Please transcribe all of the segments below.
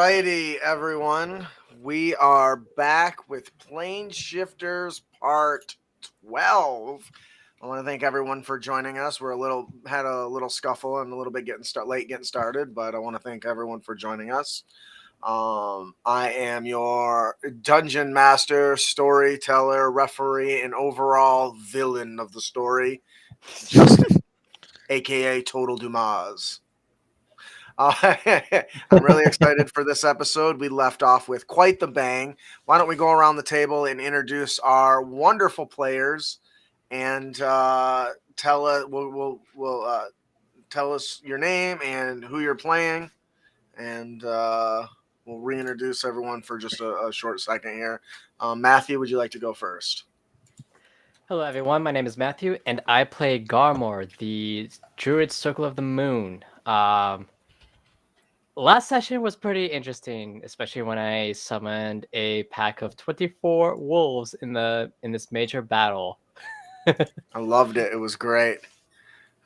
righty, everyone. We are back with Planeshifters Part 12. I want to thank everyone for joining us. Had a little scuffle and a little bit late getting started, but I want to thank everyone for joining us. I am your dungeon master, storyteller, referee, and overall villain of the story, Justin, aka Total Dumas. I'm really excited for this episode. We left off with quite the bang. Why don't we go around the table and introduce our wonderful players and tell us your name and who you're playing, and we'll reintroduce everyone for just a short second here. Matthew, would you like to go first? Hello, everyone. My name is Matthew, and I play Garmor, the Druid Circle of the Moon. Last session was pretty interesting, especially when I summoned a pack of 24 wolves in this major battle. I loved it. It was great.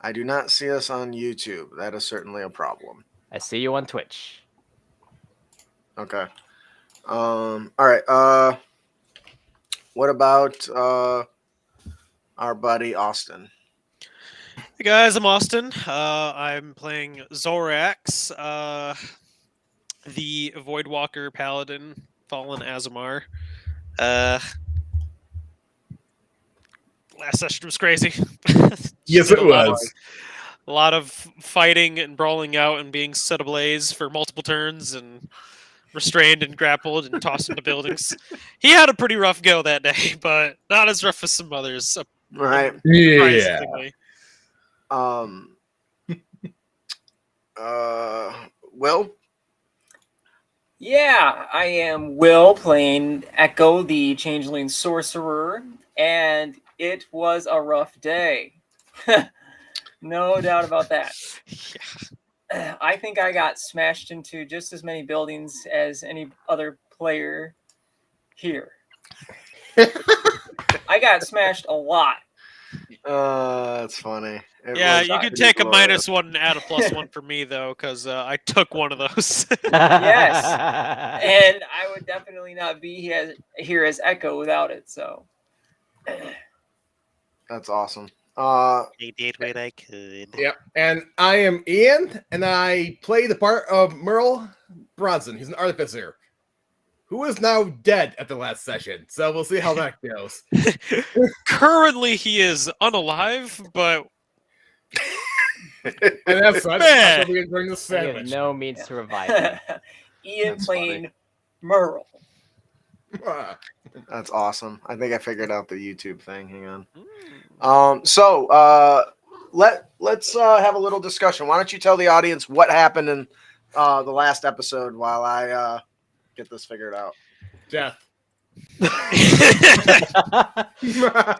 I do not see us on YouTube. That is certainly a problem. I see you on Twitch. Okay. All right. What about our buddy Austin? Hey guys, I'm Austin. I'm playing Zorax, the Voidwalker Paladin, Fallen Azamar. Last session was crazy. Yes, it was. A lot of fighting and brawling out and being set ablaze for multiple turns and restrained and grappled and tossed into buildings. He had a pretty rough go that day, but not as rough as some others. Right. Yeah. Will? Yeah, I am Will playing Echo, the Changeling Sorcerer, and it was a rough day. No doubt about that. Yeah. I think I got smashed into just as many buildings as any other player here. I got smashed a lot. That's funny. You could take a -1 and add a +1 for me, though, because I took one of those. Yes. And I would definitely not be here as Echo without it, so. That's awesome. I did what I could. Yep. And I am Ian, and I play the part of Merle Bronson. He's an artificer who is now dead at the last session. So we'll see how that goes. Currently, he is unalive, but And that's what we're enjoying the I have sandwich. no means to revive him. Ian That's playing funny. Merle. That's awesome. I think I figured out the YouTube thing. Hang on. Let's have a little discussion. Why don't you tell the audience what happened in the last episode while I get this figured out? Death.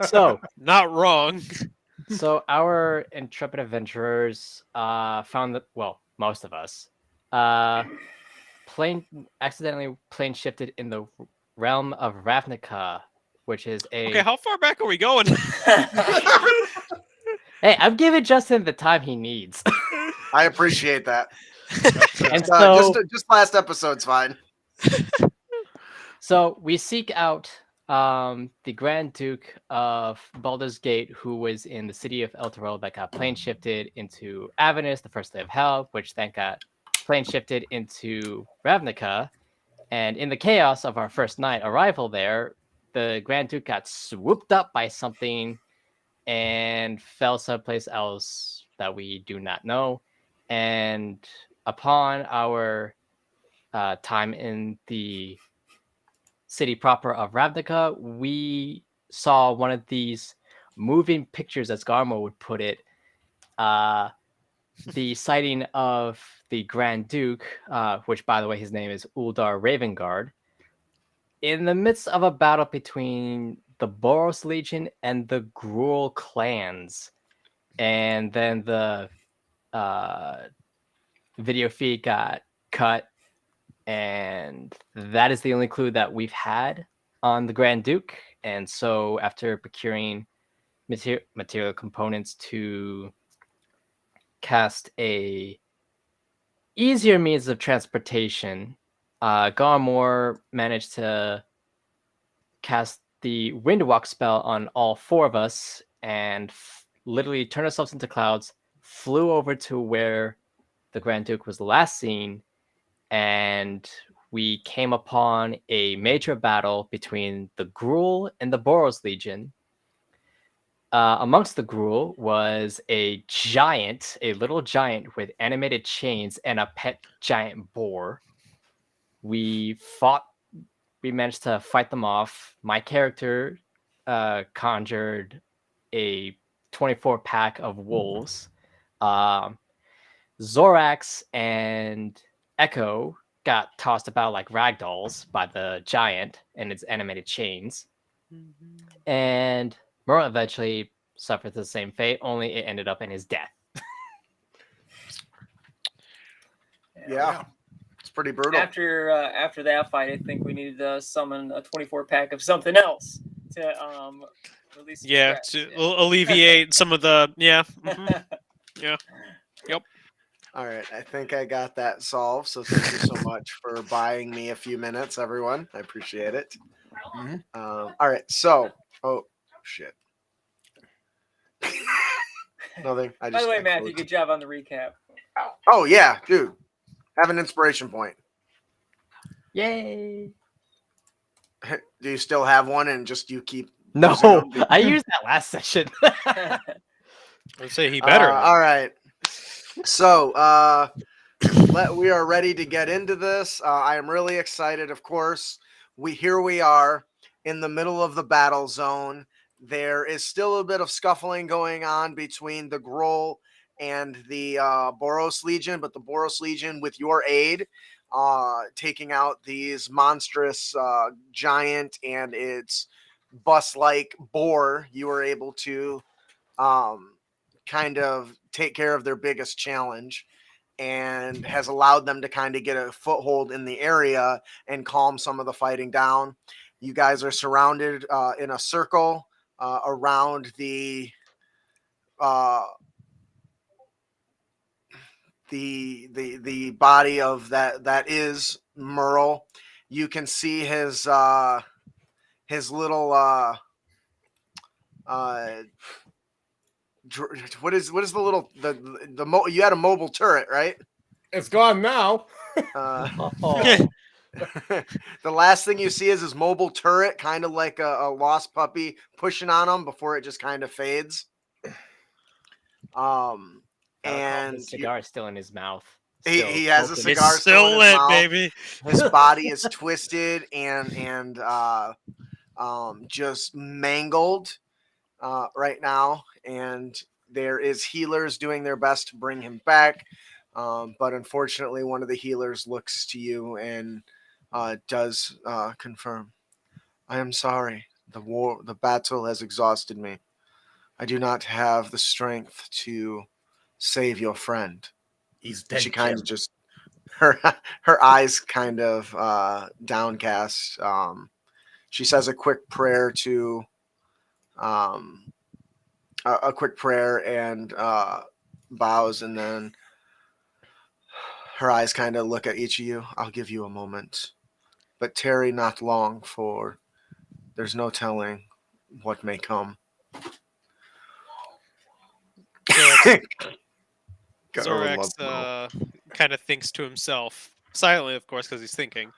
So not wrong. So our intrepid adventurers found that, well, most of us, accidentally plane shifted in the realm of Ravnica, which is a... Okay, how far back are we going? Hey, I'm giving Justin the time he needs. I appreciate that. And so, just last episode's fine. So we seek out the Grand Duke of Baldur's Gate, who was in the city of Elturel, that got plane shifted into Avernus, the first day of hell, which then got plane shifted into Ravnica. And in the chaos of our first night arrival there, the Grand Duke got swooped up by something and fell someplace else that we do not know. And upon our time in the city proper of Ravnica, we saw one of these moving pictures, as Garmo would put it, the sighting of the Grand Duke, which, by the way, his name is Uldar Ravengard, in the midst of a battle between the Boros Legion and the Gruul clans. And then the video feed got cut, and that is the only clue that we've had on the Grand Duke. And so after procuring material components to cast a easier means of transportation, Garmore managed to cast the Windwalk spell on all 4 of us and literally turned ourselves into clouds, flew over to where the Grand Duke was last seen, and we came upon a major battle between the Gruul and the Boros Legion. Amongst the Gruul was a little giant with animated chains and a pet giant boar. We managed to fight them off. My character conjured a 24-pack of wolves. Zorax and Echo got tossed about like ragdolls by the giant and its animated chains. And Merle eventually suffered the same fate, only it ended up in his death. Yeah. It's pretty brutal. After that fight, I think we needed to summon a 24-pack of something else to release. To alleviate some of the mhm. Yeah. Yep. All right, I think I got that solved. So thank you so much for buying me a few minutes, everyone. I appreciate it. All right, so shit. Nothing. By the way, Matthew, good job on the recap. Oh yeah, dude. Have an inspiration point. Yay! Do you still have one and just you keep? No, I used that last session. I'd say he better. All right. So we are ready to get into this. I am really excited. Of course, here we are in the middle of the battle zone. There is still a bit of scuffling going on between the Gruul and the Boros Legion, but the Boros Legion, with your aid, taking out these monstrous giant and its bus-like boar, you were able to kind of take care of their biggest challenge, and has allowed them to kind of get a foothold in the area and calm some of the fighting down. You guys are surrounded in a circle around the body of that is Merle. You can see his little what is the little you had a mobile turret, right? It's gone now. The last thing you see is his mobile turret, kind of like a lost puppy pushing on him before it just kind of fades. And the cigar is still in his mouth. He has a smoking. cigar It's still in his lit, mouth. baby. His body is twisted and just mangled right now, and there is healers doing their best to bring him back, but unfortunately one of the healers looks to you and does confirm, "I am sorry. The battle has exhausted me. I do not have the strength to save your friend." He's dead. She kind of just her eyes kind of downcast. She says a quick prayer to a quick prayer and bows, and then her eyes kind of look at each of you. "I'll give you a moment, but tarry not long, for there's no telling what may come." Zorax kind of thinks to himself, silently, of course, because he's thinking.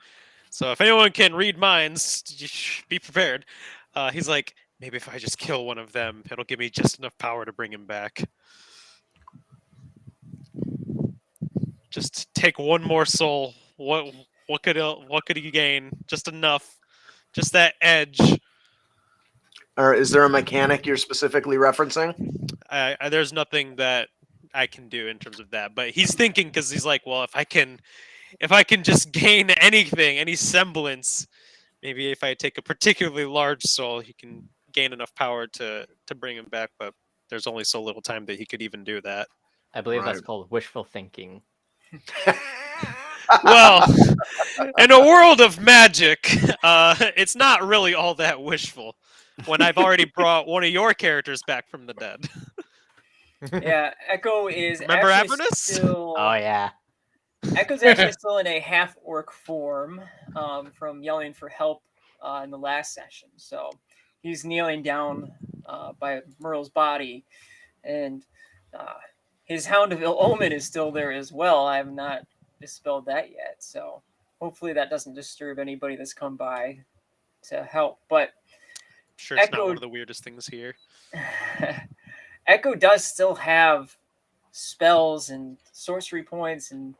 So if anyone can read minds, be prepared. He's like, maybe if I just kill one of them, it'll give me just enough power to bring him back. Just take one more soul. What could he gain? Just enough. Just that edge. Or is there a mechanic you're specifically referencing? There's nothing that I can do in terms of that, but he's thinking because he's like, well, if I can just gain anything, any semblance, maybe if I take a particularly large soul, he can gain enough power to bring him back. But there's only so little time that he could even do that. I believe that's called wishful thinking. Well, in a world of magic, it's not really all that wishful. When I've already brought one of your characters back from the dead. Yeah, Echo is Remember actually Avernus? still Oh yeah. Echo's actually still in a half orc form from yelling for help in the last session. So he's kneeling down by Merle's body, and his Hound of Ill Omen is still there as well. I have not dispelled that yet. So hopefully that doesn't disturb anybody that's come by to help. But Sure, it's not Echo- one of the weirdest things here. Echo does still have spells and sorcery points, and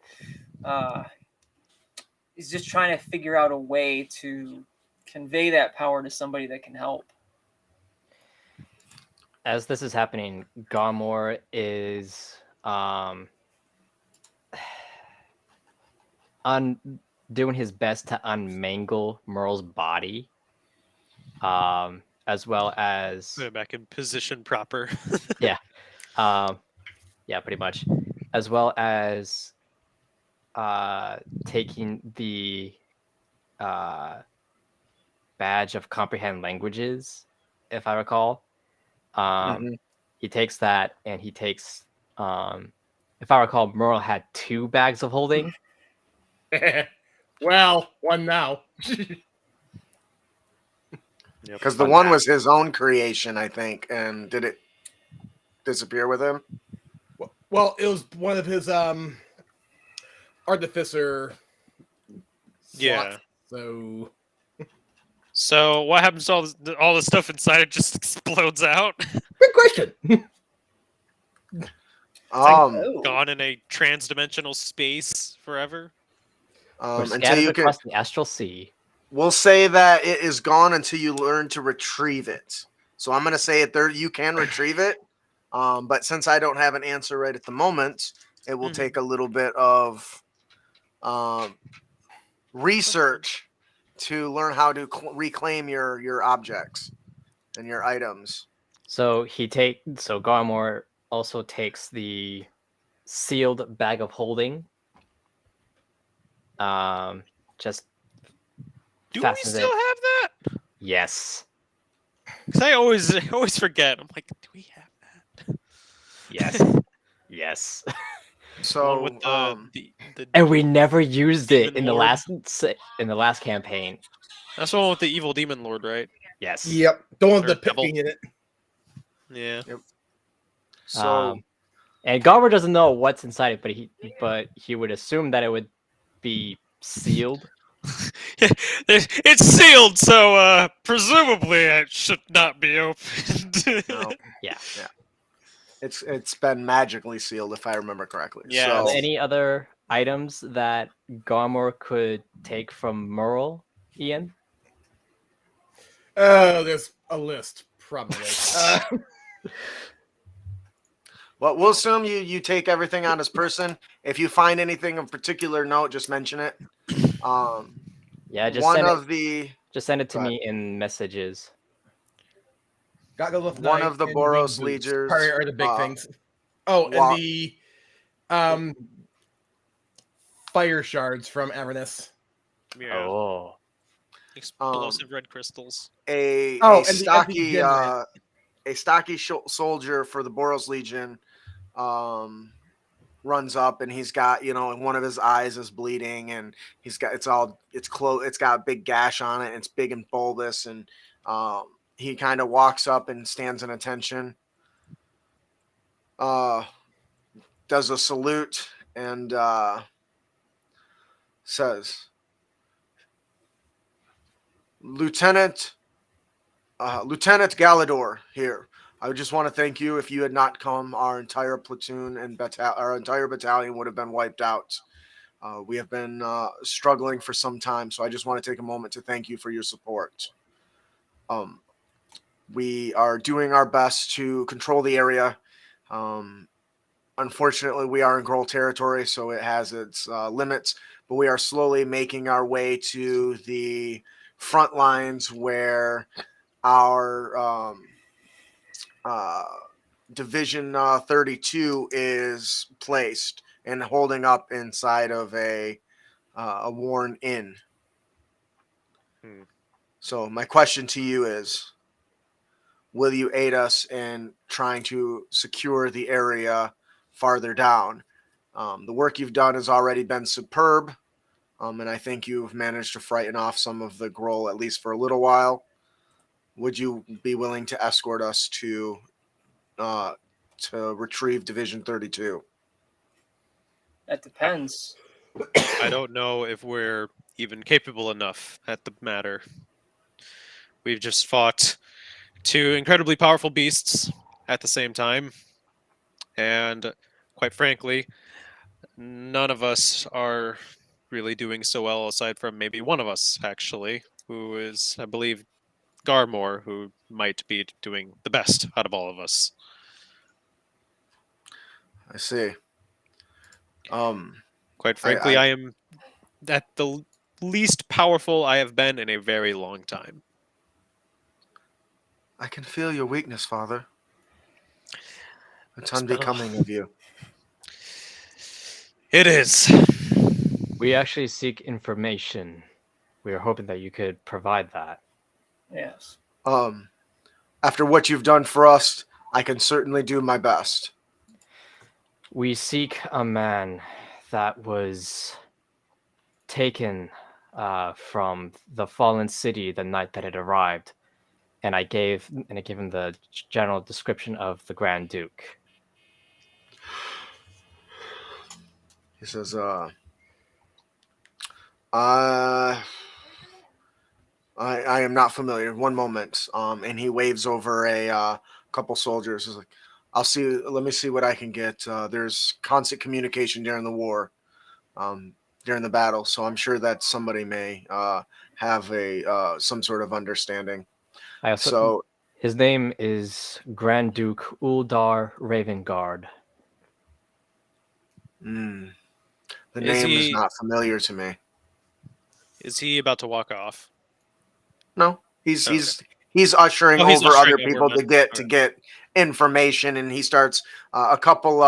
he's just trying to figure out a way to convey that power to somebody that can help. As this is happening, Garmore is doing his best to unmangle Merle's body, as well as Put it back in position proper. yeah, pretty much, as well as taking the badge of comprehend languages, if I recall. He takes that, and he takes, if I recall, Merle had 2 bags of holding. Well, one now. Because the one was his own creation, I think. And did it disappear with him? Well, it was one of his artificer Yeah. slots, So what happens to all the stuff inside? It just explodes out. good question. Gone in a trans-dimensional space forever. We're Until scattered you can, across the astral sea. we'll say that it is gone until you learn to retrieve it. So I'm going to say it there. You can retrieve it, but since I don't have an answer right at the moment, it will take a little bit of research to learn how to reclaim your objects and your items. So Garmore also takes the sealed bag of holding. Just Do we fastens still it. have that? Yes. Because I always forget. I'm like, do we have that? Yes. Yes. So One with the And we never used it Demon in the Lord. last campaign. That's the one with the evil demon lord, right? Yes. Yep, the one with Or the pit devil. fiend in it. Yeah. so And Garver doesn't know what's inside it, but he would assume that it would be sealed. It's sealed, so presumably it should not be opened. no, Yeah. it's been magically sealed if I remember correctly. Yeah, So Any other items that Garmore could take from Merle, Ian? There's a list, probably. well, we'll assume you take everything on his person. If you find anything of particular note, just mention it. Yeah, just One send of the it to go ahead. me in messages. Goggle One of the Boros Legions, probably are the big things. Oh, wa- and the fire shards from Avernus. Yeah. Oh. Explosive red crystals. a Oh, a and the stocky empty soldier for the Boros Legion runs up, and he's got, and one of his eyes is bleeding, and it's got a big gash on it, and it's big and bulbous, and he kind of walks up and stands in attention, does a salute, and says, Lieutenant Galador here. I just want to thank you. If you had not come, our entire platoon and our entire battalion would have been wiped out. We have been struggling for some time, so I just want to take a moment to thank you for your support. We are doing our best to control the area. Unfortunately, we are in Grohl territory, so it has its limits, but we are slowly making our way to the front lines where our Division 32 is placed and holding up inside of a worn inn. So my question to you is, will you aid us in trying to secure the area farther down? The work you've done has already been superb, and I think you've managed to frighten off some of the Groll, at least for a little while. Would you be willing to escort us to retrieve Division 32? That depends. I don't know if we're even capable enough at the matter. We've just fought two incredibly powerful beasts at the same time, and quite frankly, none of us are really doing so well, aside from maybe one of us, actually, who is, I believe, Garmore, who might be doing the best out of all of us. I see. Quite frankly, I am at the least powerful I have been in a very long time. I can feel your weakness, Father. It's It's been a- unbecoming of you. It is. We actually seek information. We were hoping that you could provide that. Yes. After what you've done for us, I can certainly do my best. We seek a man that was taken from the fallen city the night that it arrived, and I gave him the general description of the Grand Duke. He says, I am not familiar. One moment. And he waves over a couple soldiers. He's like, let me see what I can get. There's constant communication during the war, during the battle. So I'm sure that somebody may have some sort of understanding. His name is Grand Duke Uldar Ravengard. The name is not familiar to me. Is he about to walk off? No, he's ushering he's over ushering other people over, to get information, and he starts a couple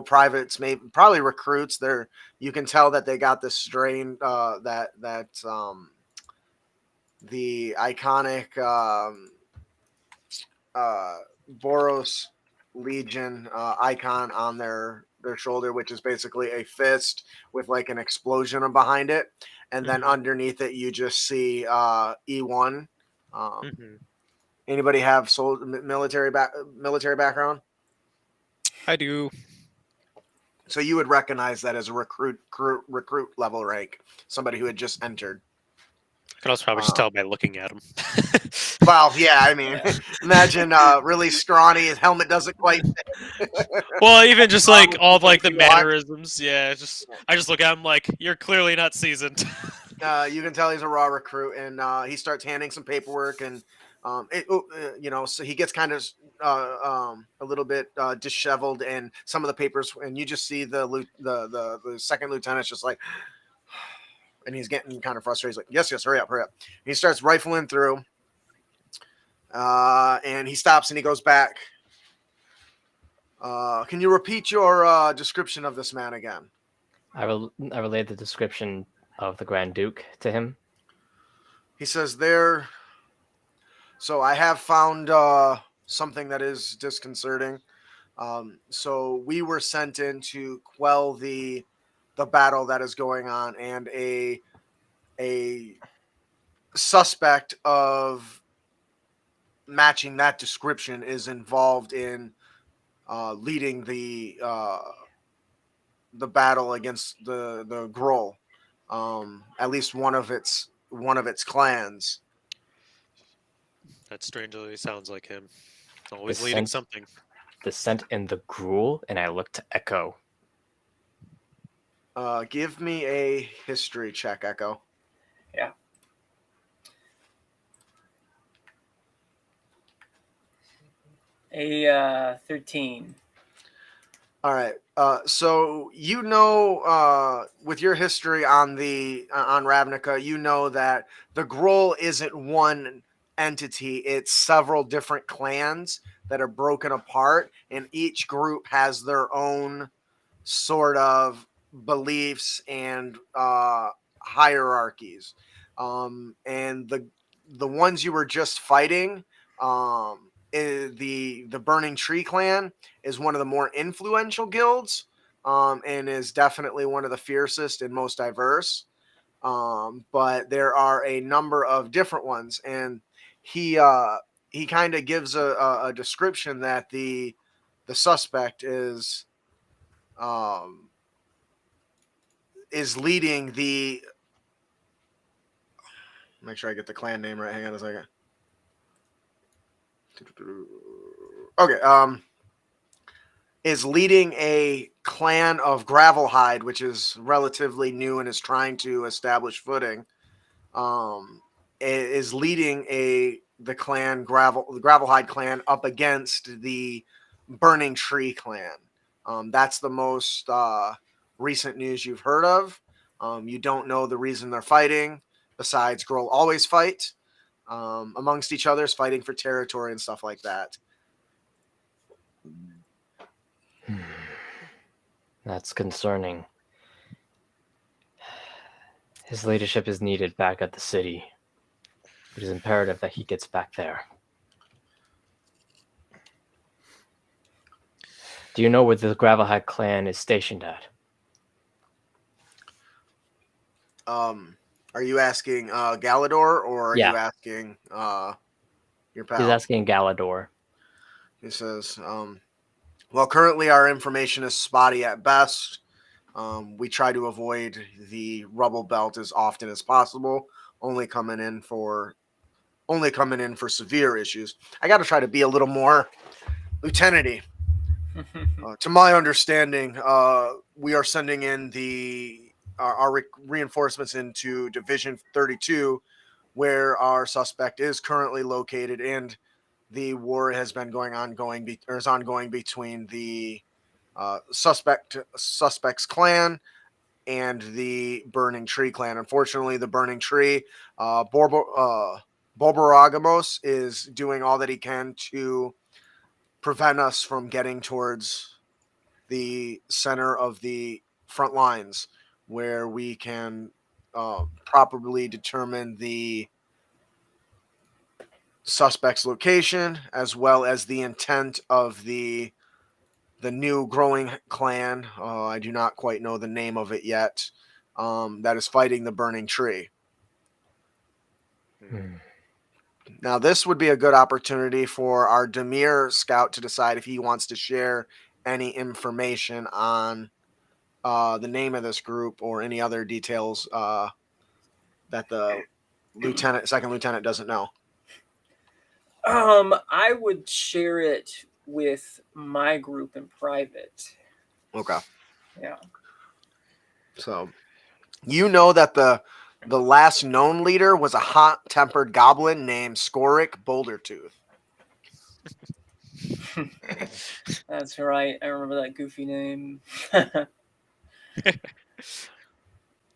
privates, probably recruits. You can tell that they got this strain that the iconic Boros Legion icon on their shoulder, which is basically a fist with like an explosion behind it, and then underneath it you just see E1. Anybody have military background? I do. So you would recognize that as a recruit level rank, somebody who had just entered. I can also probably just tell by looking at him. Well, yeah, I mean, imagine really scrawny. His helmet doesn't quite fit. Well, even just like all of like the mannerisms. Yeah, I just look at him like, you're clearly not seasoned. You can tell he's a raw recruit, and he starts handing some paperwork, and so he gets kind of a little bit disheveled, and some of the papers, and you just see the second lieutenant's just like, and he's getting kind of frustrated. He's like, yes, hurry up. And he starts rifling through, and he stops and he goes back. Can you repeat your description of this man again? I relayed the description of the Grand Duke to him. He says so I have found something that is disconcerting. So we were sent in to quell the battle that is going on, and a suspect of matching that description is involved in leading the battle against the Groll. At least one of its clans. That strangely sounds like him. Always leading something. The scent in the gruel, and I look to Echo. Give me a history check, Echo. Yeah. A 13. All right. So with your history on Ravnica, you know that the Groll isn't one entity; it's several different clans that are broken apart, and each group has their own sort of beliefs and hierarchies. And the ones you were just fighting, the Burning Tree clan is one of the more influential guilds, and is definitely one of the fiercest and most diverse. But there are a number of different ones, and he kind of gives a description that the suspect is leading the. Make sure I get the clan name right. Hang on a second. Okay. Is leading a clan of Gravelhide, which is relatively new and is trying to establish footing. Is leading the Gravelhide clan up against the Burning Tree clan. That's the most recent news you've heard of. You don't know the reason they're fighting. Besides, Gruul always fight amongst each other, fighting for territory and stuff like that. That's concerning. His leadership is needed back at the city. It is imperative that he gets back there. Do you know where the Gravelhide clan is stationed at? Are you asking Galador, or are you asking your pal? He's asking Galador. He says, well, currently our information is spotty at best. We try to avoid the rubble belt as often as possible, only coming in for severe issues. I got to try to be a little more lieutenant-y. To my understanding, we are sending in our reinforcements into Division 32, where our suspect is currently located, and the war has been ongoing between the suspect's clan and the Burning Tree clan. Unfortunately, the Burning Tree, Borboragamos, is doing all that he can to prevent us from getting towards the center of the front lines, where we can properly determine the suspect's location, as well as the intent of the new growing clan. I do not quite know the name of it yet. That is fighting the Burning Tree. Now, this would be a good opportunity for our Demir scout to decide if he wants to share any information on the name of this group or any other details that the second lieutenant doesn't know. I would share it with my group in private. Okay. Yeah. So, you know that the last known leader was a hot-tempered goblin named Skorik Bouldertooth. That's right. I remember that goofy name.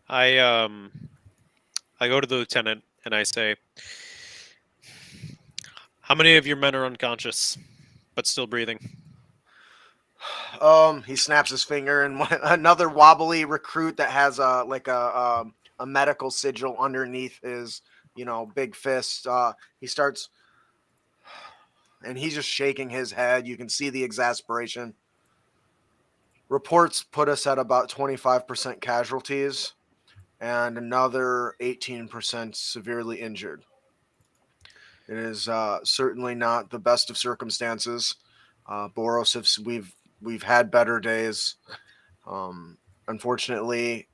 I go to the lieutenant and I say, how many of your men are unconscious but still breathing? He snaps his finger, and another wobbly recruit that has a medical sigil underneath his big fist. He starts, and he's just shaking his head. You can see the exasperation. Reports put us at about 25% casualties and another 18% severely injured. It is certainly not the best of circumstances. Boros, we've had better days. Unfortunately,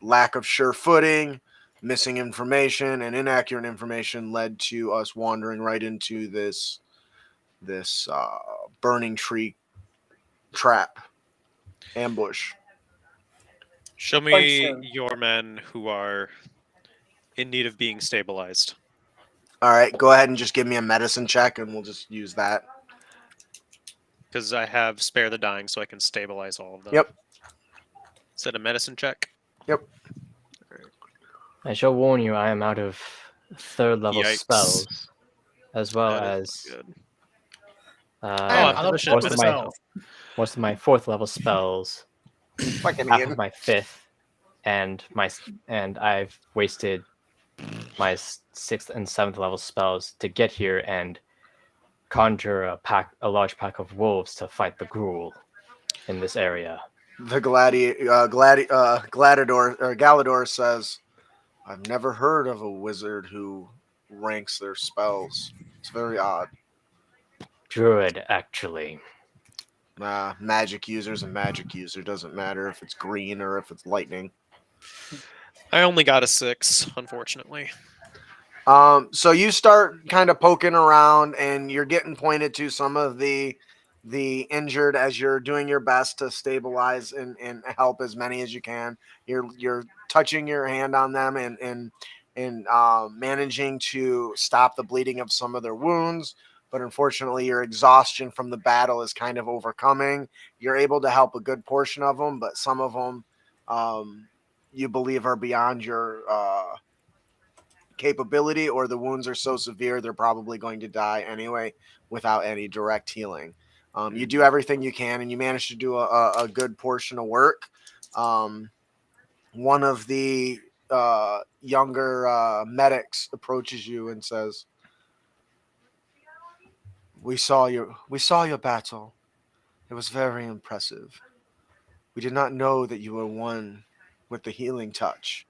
lack of sure footing, missing information, and inaccurate information led to us wandering right into this Burning Tree trap ambush. Show me your men who are in need of being stabilized. All right, go ahead and just give me a medicine check, and we'll just use that. Because I have Spare the Dying, so I can stabilize all of them. Yep. Is that a medicine check? Yep. I shall warn you, I am out of third level Yikes. spells, as well That as is good. most of my fourth level spells, Fucking half Ian. of my fifth, and I've wasted my sixth and seventh level spells to get here and conjure a large pack of wolves to fight the Gruul in this area. The Galador says, "I've never heard of a wizard who ranks their spells. It's very odd. Druid, actually. Magic users and magic user doesn't matter if it's green or if it's lightning." I only got a 6, unfortunately. So you start kind of poking around, and you're getting pointed to some of the injured as you're doing your best to stabilize and help as many as you can. You're touching your hand on them and managing to stop the bleeding of some of their wounds. But unfortunately, your exhaustion from the battle is kind of overcoming. You're able to help a good portion of them, but some of them you believe are beyond your capability, or the wounds are so severe they're probably going to die anyway without any direct healing. You do everything you can, and you manage to do a good portion of work. One of the younger medics approaches you and says, we saw your battle. It was very impressive. We did not know that you were one with the healing touch.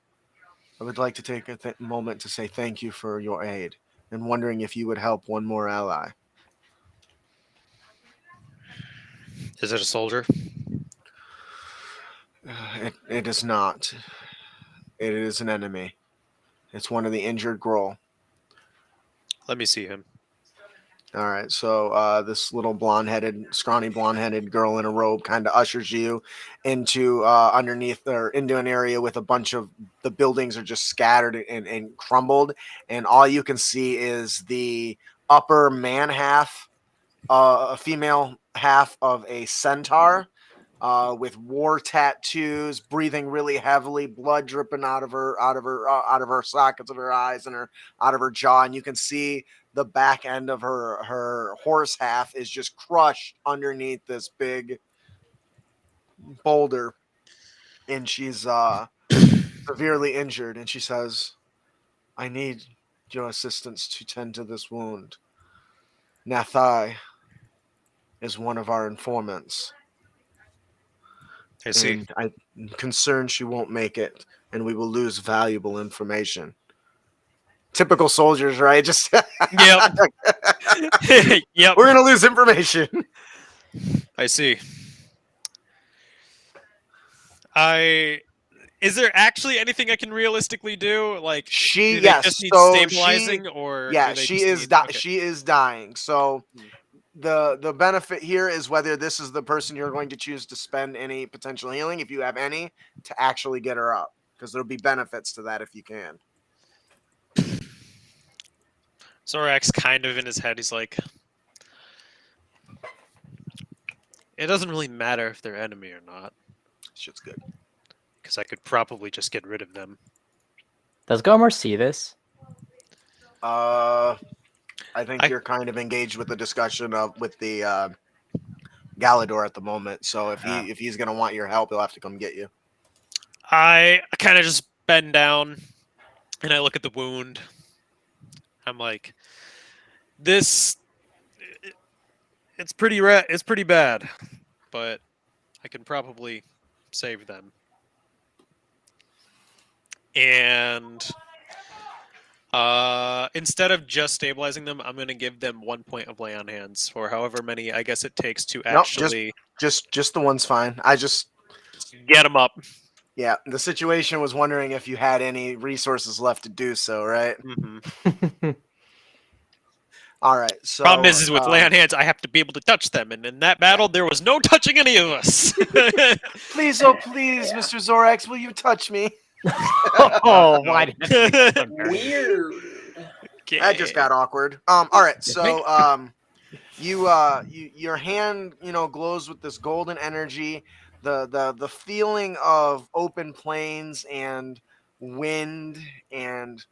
I would like to take a moment to say thank you for your aid, and wondering if you would help one more ally." Is it a soldier? It is not. It is an enemy. It's one of the injured Groll. Let me see him. All right, so this little scrawny blonde-headed girl in a robe kind of ushers you into underneath or into an area with a bunch of the buildings are just scattered and crumbled, and all you can see is the upper man half, a female half of a centaur, with war tattoos, breathing really heavily, blood dripping out of her sockets of her eyes and out of her jaw, and you can see the back end of her horse half is just crushed underneath this big boulder, and she's severely injured. And she says, "I need your assistance to tend to this wound. Nathai is one of our informants. I see. And I'm concerned she won't make it, and we will lose valuable information." Typical soldiers, right? Just Yep. Yep. we're gonna lose information. I see. Is there actually anything I can realistically do? Like, do they just need stabilizing, or do they she just is need... okay. she is dying. So Hmm. the benefit here is whether this is the person you're going to choose to spend any potential healing, if you have any, to actually get her up, because there'll be benefits to that if you can. Zorak's kind of in his head. He's like, it doesn't really matter if they're enemy or not, Shit's good. because I could probably just get rid of them. Does Gomer see this? I think you're kind of engaged with the discussion with the Galador at the moment. So if he's gonna want your help, he'll have to come get you. I kind of just bend down and I look at the wound. I'm like, it's pretty it's pretty bad, but I can probably save them. And instead of just stabilizing them, I'm going to give them 1 point of lay on hands, or however many I guess it takes to actually just the one's fine. I just get them up. Yeah, the situation was wondering if you had any resources left to do so, right? Mm-hmm. All right. So Problem is with lay on hands, I have to be able to touch them, and in that battle, there was no touching any of us. please, oh please, Mr. Zorax, will you touch me? Oh, why? Weird. Okay. That just got awkward. All right. So your hand, glows with this golden energy. The feeling of open plains and wind and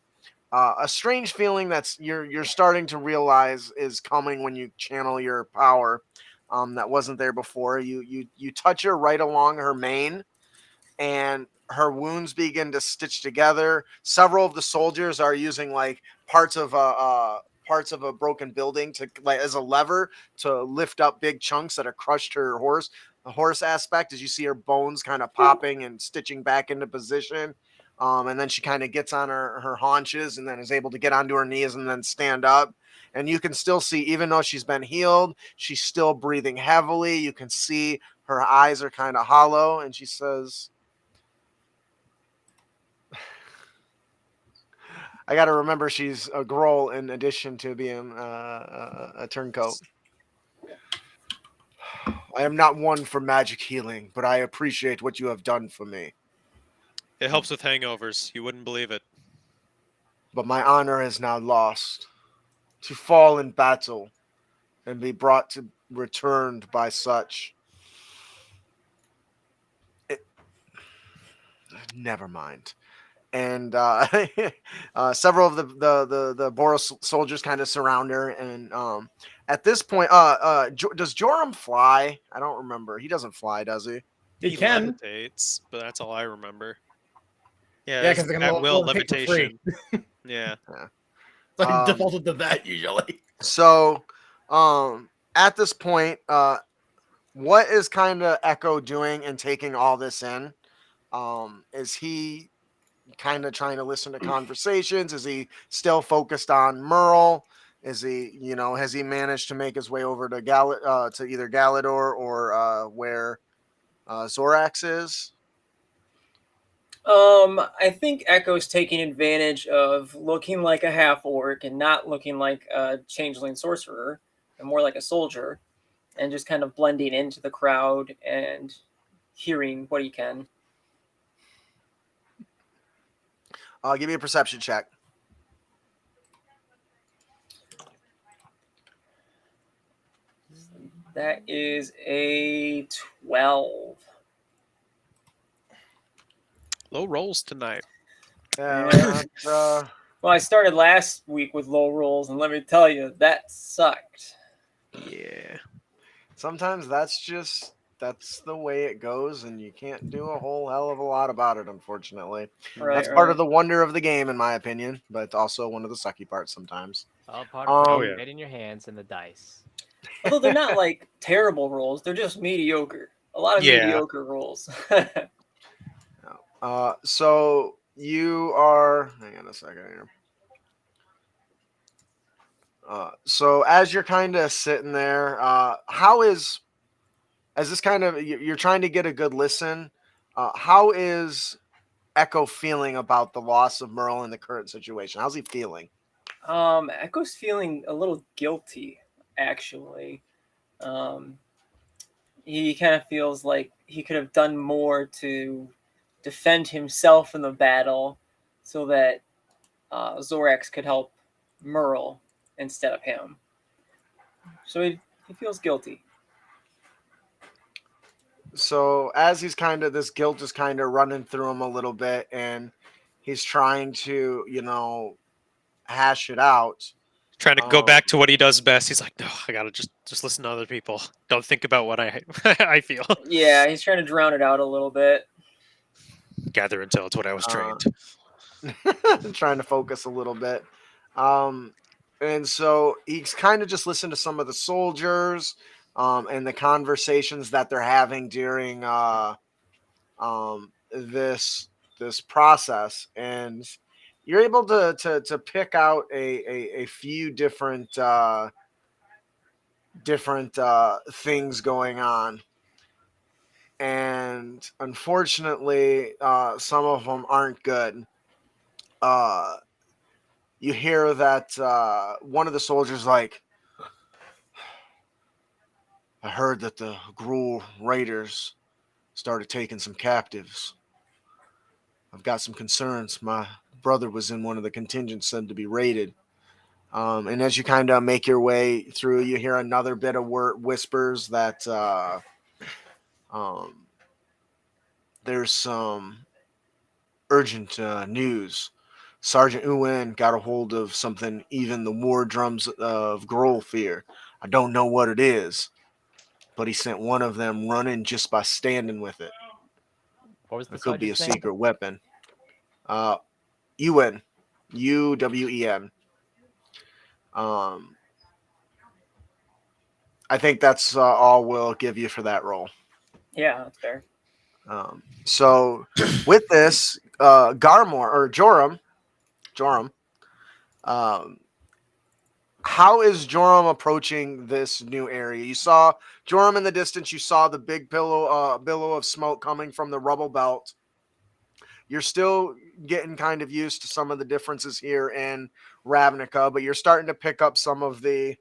a strange feeling that's you're starting to realize is coming when you channel your power, that wasn't there before. You touch her right along her mane, and her wounds begin to stitch together. Several of the soldiers are using like parts of a broken building to, like, as a lever to lift up big chunks that have crushed her horse. horse aspect as you see her bones kind of popping and stitching back into position. And then she kind of gets on her haunches and then is able to get onto her knees and then stand up. And you can still see, even though she's been healed, she's still breathing heavily. You can see her eyes are kind of hollow. And she says, I got to remember she's a Grohl in addition to being a turncoat. I am not one for magic healing, but I appreciate what you have done for me. It helps with hangovers. You wouldn't believe it. But my honor is now lost. To fall in battle and be brought to returned by such. Never mind. And several of the Boros soldiers kind of surround her, and at this point, does Joram fly? I don't remember. He doesn't fly, does he? He can. levitates, but that's all I remember. Yeah, Yeah, because it's they can at will levitate for free. levitation. Yeah. So I defaulted to that usually. So, at this point, what is kind of Echo doing and taking all this in? Is he kind of trying to listen to conversations? Is he still focused on Merle? Is he, has he managed to make his way over to to either Galador or where Zorax is? I think Echo's taking advantage of looking like a half orc and not looking like a changeling sorcerer, and more like a soldier, and just kind of blending into the crowd and hearing what he can. Give me a perception check. That is a 12. Low rolls tonight. Yeah. Well, I started last week with low rolls, and let me tell you, that sucked. Yeah. Sometimes that's the way it goes, and you can't do a whole hell of a lot about it, unfortunately. Right, That's part of the wonder of the game, in my opinion, but it's also one of the sucky parts sometimes. All part of Oh, putting yeah. it in your hands and the dice. Although they're not like terrible rolls, they're just mediocre. A lot of Yeah. mediocre rolls. So you are. Hang on a second here. So as you're kind of sitting there, how is, as this kind of, you're trying to get a good listen, how is Echo feeling about the loss of Merle in the current situation? How's he feeling? Echo's feeling a little guilty, actually. He kind of feels like he could have done more to defend himself in the battle so that Zorax could help Merle instead of him. So he feels guilty. So as he's kind of, this guilt is kind of running through him a little bit, and he's trying to, hash it out. Trying to go back to what he does best. He's like, no, I gotta just listen to other people. Don't think about what I I feel. Yeah, he's trying to drown it out a little bit. Gather intel. It's what I was trained. Trying to focus a little bit. And so he's kind of just listened to some of the soldiers and the conversations that they're having during this process, and you're able to pick out a few different things going on. And unfortunately, some of them aren't good. You hear that one of the soldiers like, I heard that the Gruul raiders started taking some captives. I've got some concerns. My brother was in one of the contingents sent to be raided. And as you kind of make your way through, you hear another bit of whispers that there's some urgent news. Sergeant Uwen got a hold of something even the war drums of Grohl fear. I don't know what it is, but he sent one of them running just by standing with it. What was the It could be a sergeant's name? secret weapon. Uwen. Uwen. I think that's all we'll give you for that roll. Yeah, that's fair. So with this, Garmor or Joram, how is Joram approaching this new area? You saw Joram in the distance. You saw the big billow of smoke coming from the rubble belt. You're still getting kind of used to some of the differences here in Ravnica, but you're starting to pick up some of the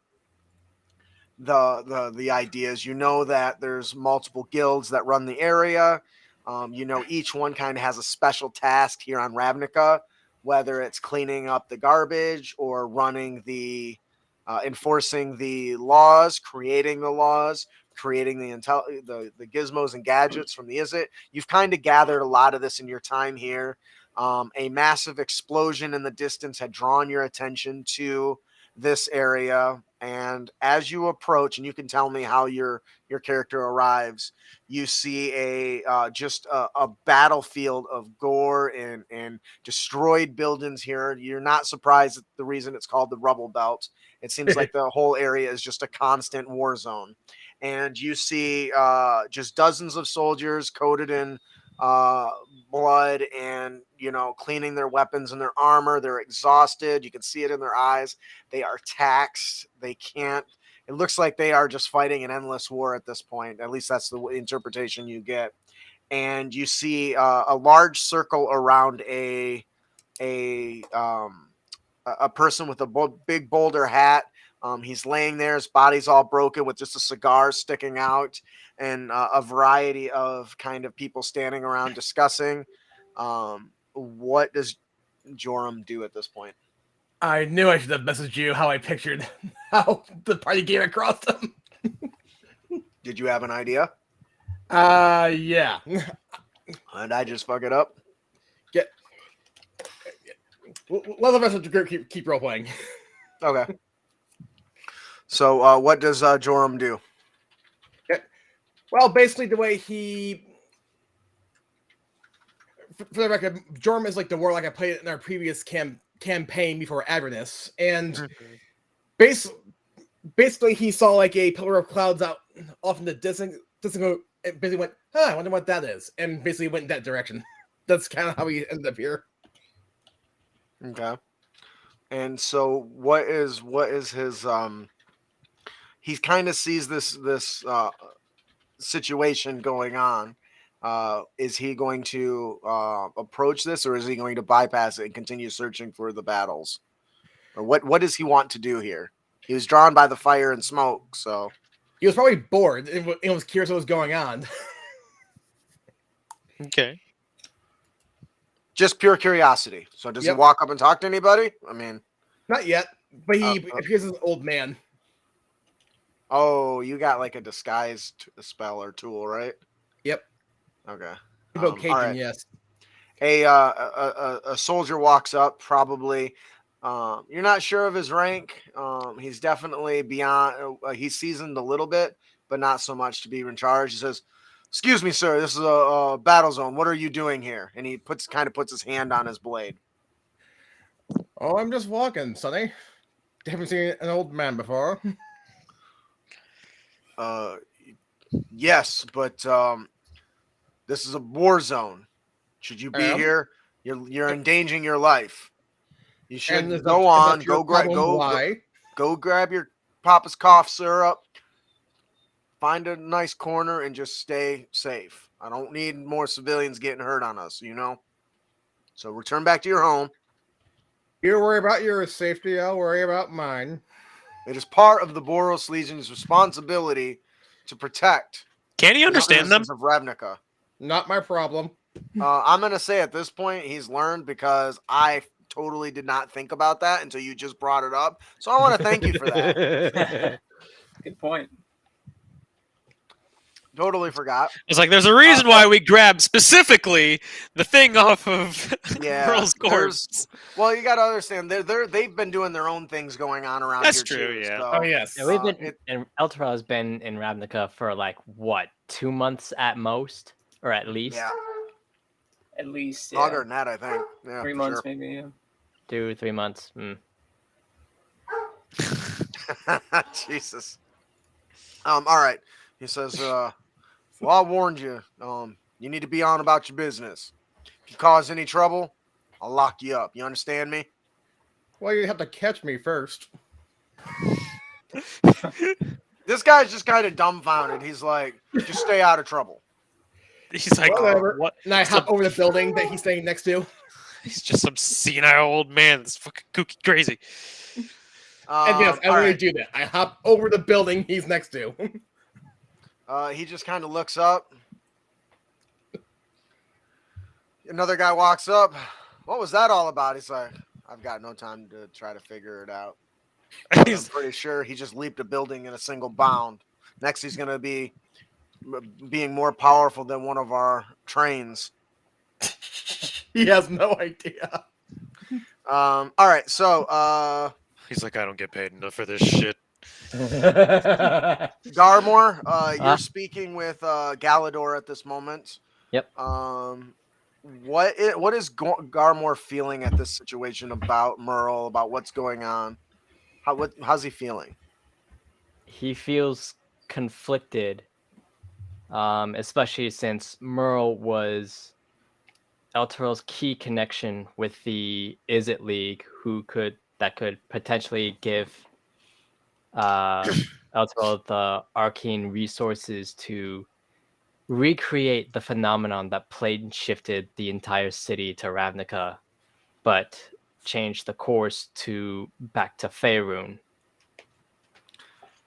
ideas. You know that there's multiple guilds that run the area. You know, each one kind of has a special task here on Ravnica, whether it's cleaning up the garbage or running the enforcing the laws, creating the laws, creating the gizmos and gadgets from the Izzet. You've kind of gathered a lot of this in your time here. A massive explosion in the distance had drawn your attention to this area, and as you approach, and you can tell me how your character arrives, you see just a battlefield of gore and destroyed buildings here. You're not surprised at the reason it's called the rubble belt. It seems like the whole area is just a constant war zone, and you see just dozens of soldiers coated in blood and, you know, cleaning their weapons and their armor. They're exhausted. You can see it in their eyes. They are taxed. They can't. It looks like they are just fighting an endless war at this point. At least that's the interpretation you get. And you see a large circle around a person with a big boulder hat. He's laying there. His body's all broken with just a cigar sticking out, and a variety of kind of people standing around discussing. What does Joram do at this point? I knew I should have messaged you how I pictured how the party came across them. Did you have an idea? Yeah. And I just fuck it up? Let the rest of the group keep role playing. Okay. So what does Joram do? Well, basically the way he... For the record, Joram is like the warlock I played in our previous campaign before Avernus, and basically he saw like a pillar of clouds out off in the distance, and basically went, I wonder what that is, and basically went in that direction. That's kind of how he ended up here. Okay. And so what is his he kind of sees this situation going on. Is he going to approach this, or is he going to bypass it and continue searching for the battles? Or what does he want to do here? He was drawn by the fire and smoke, so he was probably bored and was curious what was going on. Okay. Just pure curiosity. So does he walk up and talk to anybody? I mean, not yet, but he appears as an old man. Oh, you got like a disguised spell or tool, right? Yep. Okay. Evocation, right. yes. A soldier walks up, probably. You're not sure of his rank. He's definitely beyond. He's seasoned a little bit, but not so much to be in charge. He says, "Excuse me, sir. This is a battle zone. What are you doing here?" And he puts his hand on his blade. Oh, I'm just walking, Sonny. Haven't seen an old man before. Yes, but this is a war zone. Should you be here? You're endangering your life. You should go on. Go grab your Papa's cough syrup. Find a nice corner and just stay safe. I don't need more civilians getting hurt on us, you know? So return back to your home. You worry about your safety, I'll worry about mine. It is part of the Boros Legion's responsibility to protect. Can he understand them? Of Ravnica. Not my problem. I'm going to say at this point he's learned, because I totally did not think about that until you just brought it up. So I want to thank you for that. Good point. Totally forgot. It's like there's a reason why we grabbed specifically the thing off of Earl's corpse. Well, you got to understand they've been doing their own things going on around That's here true, too. yeah. So, Oh yes. Yeah, we've been and Elturel has been in Ravnica for like what, 2 months at most, or at least. Yeah. At least Longer than that, I think. Yeah, 3 months maybe. Yeah. 2-3 months. Jesus. All right. He says, Well, I warned you. You need to be on about your business. If you cause any trouble, I'll lock you up. You understand me? Well, you have to catch me first. This guy's just kind of dumbfounded. He's like, just stay out of trouble. He's like, Whatever. what? And I hop over the building that he's staying next to. He's just some senile old man that's fucking kooky crazy. And yes, I all really right. do that. I hop over the building he's next to. He just kind of looks up. Another guy walks up. What was that all about? He's like, I've got no time to try to figure it out. But I'm pretty sure he just leaped a building in a single bound. Next, he's going to be being more powerful than one of our trains. He has no idea. All right, so He's like, I don't get paid enough for this shit. Garmore, you're speaking with Galador at this moment. Yep. What is Garmore feeling at this situation about Merle, about what's going on? How's he feeling? He feels conflicted, especially since Merle was Elturel's key connection with the Is It League, that could potentially give Elturel the arcane resources to recreate the phenomenon that plane shifted the entire city to Ravnica, but changed the course back to Faerun.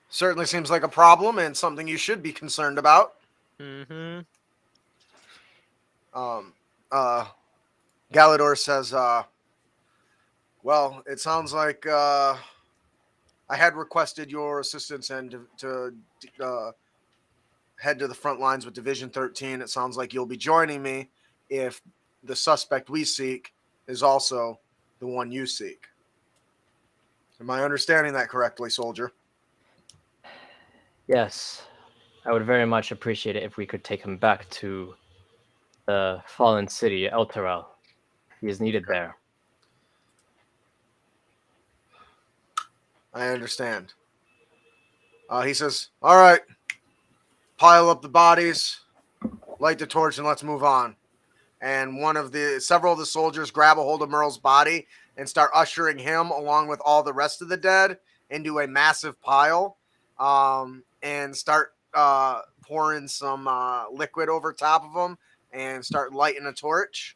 Certainly seems like a problem and something you should be concerned about. Mm-hmm. Galador says, well, it sounds like I had requested your assistance and to head to the front lines with Division 13. It sounds like you'll be joining me if the suspect we seek is also the one you seek. Am I understanding that correctly, soldier? Yes, I would very much appreciate it if we could take him back to the fallen city, Elturel. He is needed there. I understand. He says, all right, pile up the bodies, light the torch, and let's move on. And several of the soldiers grab a hold of Merle's body and start ushering him along with all the rest of the dead into a massive pile, and start pouring some liquid over top of them and start lighting a torch.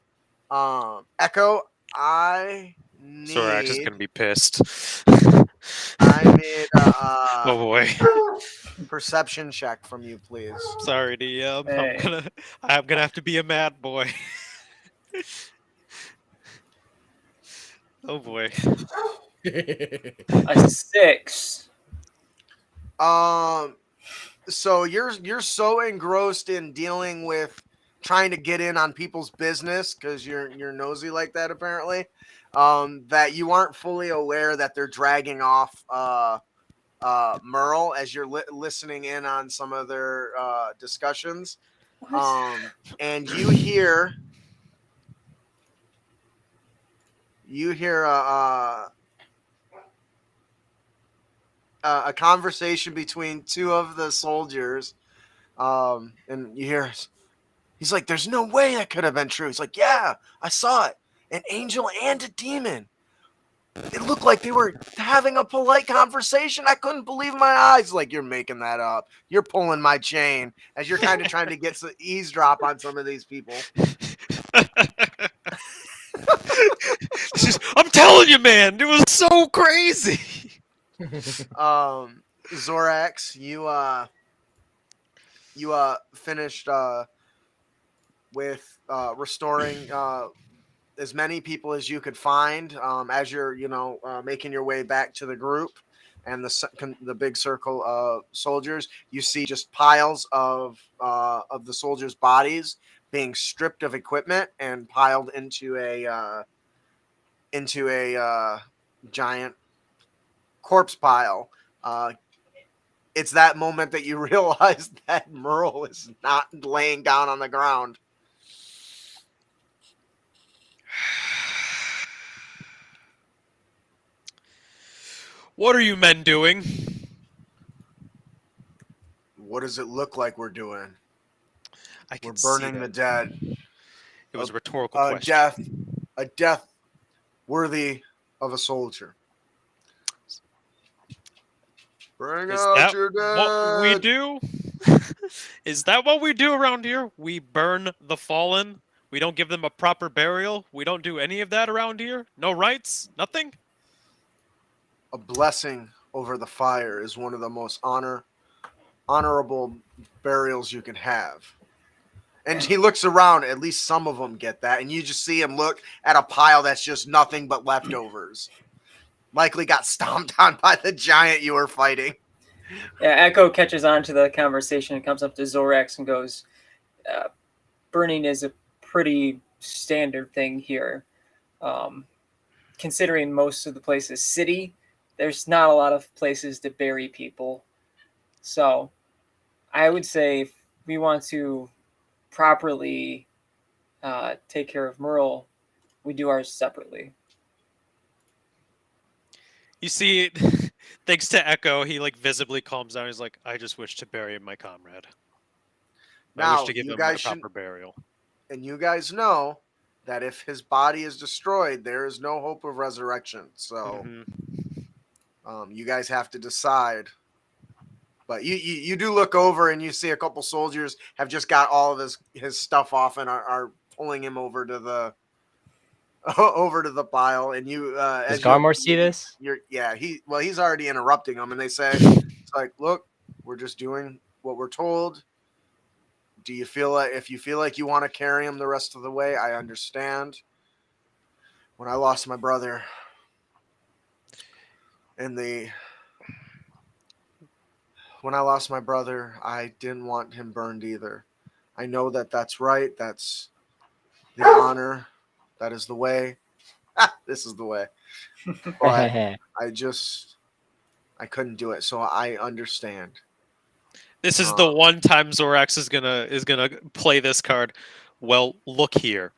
Echo, I need... Zorax is gonna be pissed. I need Oh boy. perception check from you, please. Sorry, DM. Hey. I'm gonna have to be a mad boy. Oh boy. A 6. So you're so engrossed in dealing with trying to get in on people's business because you're nosy like that apparently, that you aren't fully aware that they're dragging off Merle as you're listening in on some of their discussions. And you hear a conversation between two of the soldiers, and you hear, he's like, there's no way that could have been true. He's like, yeah, I saw it, an angel and a demon. It looked like they were having a polite conversation. I couldn't believe my eyes. Like, you're making that up. You're pulling my chain as you're kind of trying to get some eavesdrop on some of these people. I'm telling you, man, it was so crazy. Zorax, you finished with restoring as many people as you could find as you're making your way back to the group and the big circle of soldiers. You see just piles of the soldiers' bodies being stripped of equipment and piled into a giant corpse pile. It's that moment that you realize that Merle is not laying down on the ground. What are you men doing? What does it look like we're doing? I We're can see burning the that. dead. It was a rhetorical A question. death worthy of a soldier. Bring Is out that your what we dead. do? Is that what we do around here? We burn the fallen. We don't give them a proper burial. We don't do any of that around here. No rites. Nothing. A blessing over the fire is one of the most honorable burials you can have. And he looks around. At least some of them get that, and you just see him look at a pile that's just nothing but leftovers. Likely got stomped on by the giant you were fighting. Yeah, Echo catches on to the conversation and comes up to Zorax and goes, burning is a pretty standard thing here. Considering most of the place is city, there's not a lot of places to bury people. So I would say if we want to properly take care of Merle, we do ours separately. You see, thanks to Echo, he like visibly calms down. He's like, I just wish to bury my comrade. I wish Now, to give you him a guys should, proper burial. and you guys know that if his body is destroyed, there is no hope of resurrection. So, you guys have to decide. But you do look over and you see a couple soldiers have just got all of his stuff off and are pulling him over to the pile. And you Does Garmore see this? He's already interrupting them, and they say, it's like, look, we're just doing what we're told. Do you feel like, if you feel like you want to carry him the rest of the way, I understand. When I lost my brother I didn't want him burned either. I know that that's right. That's the honor. That is the way. This is the way. But I couldn't do it. So I understand. This is the one time Zorax is gonna play this card. Well, look here.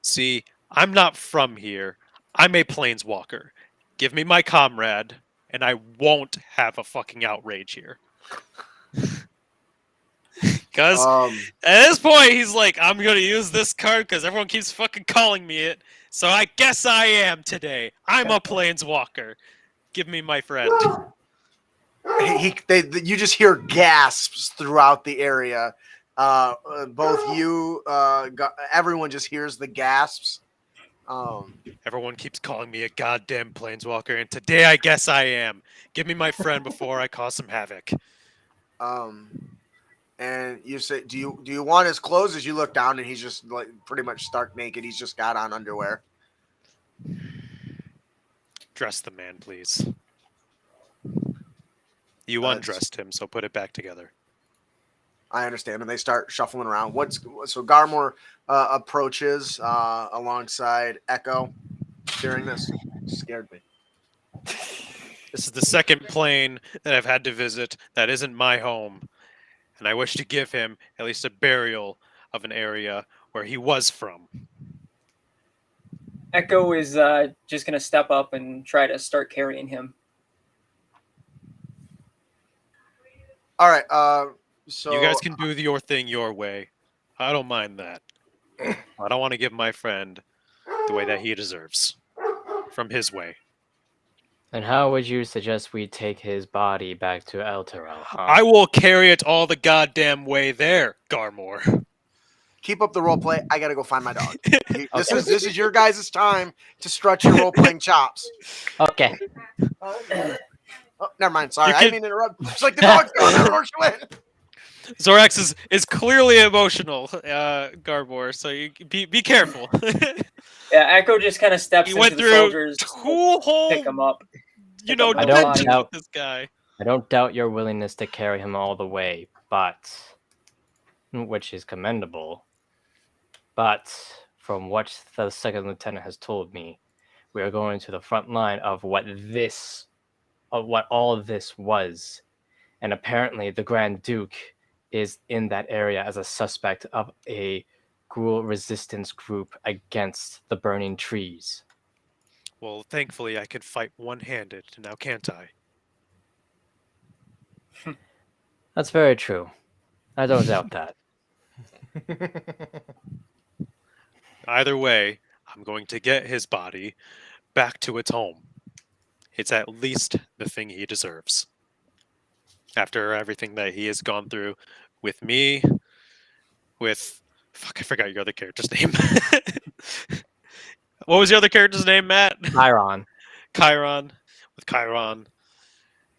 See, I'm not from here. I'm a planeswalker. Give me my comrade, and I won't have a fucking outrage here. Because at this point, he's like, I'm gonna use this card because everyone keeps fucking calling me it. So I guess I am today. I'm a planeswalker. Give me my friend. You just hear gasps throughout the area. Both you, everyone just hears the gasps. Everyone keeps calling me a goddamn planeswalker, and today I guess I am. Give me my friend before I cause some havoc. And you say, do you want his clothes? As you look down, and he's just like pretty much stark naked. He's just got on underwear. Dress the man, please. You undressed him, so put it back together. I understand, and they start shuffling around. So Garmore approaches alongside Echo. Hearing this scared me. This is the second plane that I've had to visit that isn't my home, and I wish to give him at least a burial of an area where he was from. Echo is just going to step up and try to start carrying him. All right. So you guys can do your thing your way. I don't mind that. I don't want to give my friend the way that he deserves from his way. And how would you suggest we take his body back to Elturel? Huh? I will carry it all the goddamn way there, Garmore. Keep up the role play. I gotta go find my dog. This is your guys' time to stretch your role playing chops. Okay. Oh, never mind. Sorry, I didn't mean to interrupt. It's like the dog's gone. I don't know where she went. Zorax is clearly emotional, Garmore. So you be careful. Yeah, Echo just kind of steps He went into the through soldiers, two whole, pick him up. I don't doubt this guy. I don't doubt your willingness to carry him all the way, but which is commendable. But from what the second lieutenant has told me, we are going to the front line of what all of this was, and apparently the Grand Duke is in that area as a suspect of a ghoul resistance group against the burning trees. Well, thankfully I could fight one-handed, now can't I? That's very true. I don't doubt that. Either way, I'm going to get his body back to its home. It's at least the thing he deserves. After everything that he has gone through with me, with... Fuck, I forgot your other character's name. What was your other character's name, Matt? Chiron. Chiron. With Chiron.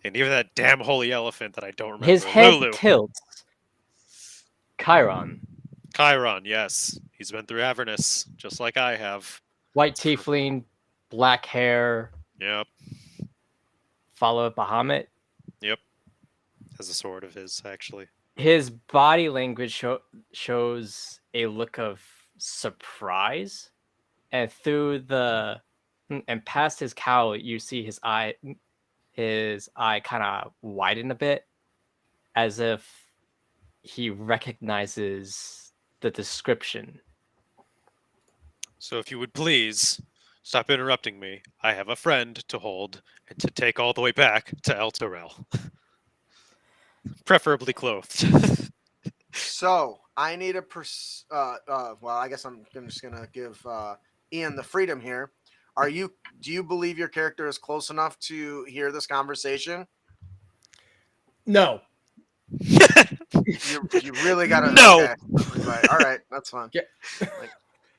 And even that damn holy elephant that I don't remember. His head Lulu. tilts. Chiron. Chiron, yes. He's been through Avernus, just like I have. White tiefling, black hair, Yep. follow Bahamut. Yep. Has a sword of his, actually. His body language shows a look of surprise, and and past his cowl, you see his eye kind of widen a bit, as if he recognizes the description. So if you would please stop interrupting me. I have a friend to hold and to take all the way back to El Terrell. Preferably clothed. So I need a well, I guess I'm just gonna give Ian the freedom here. Do you believe your character is close enough to hear this conversation? No. You really gotta. No. Okay. Right. All right, that's fine. Yeah. Like,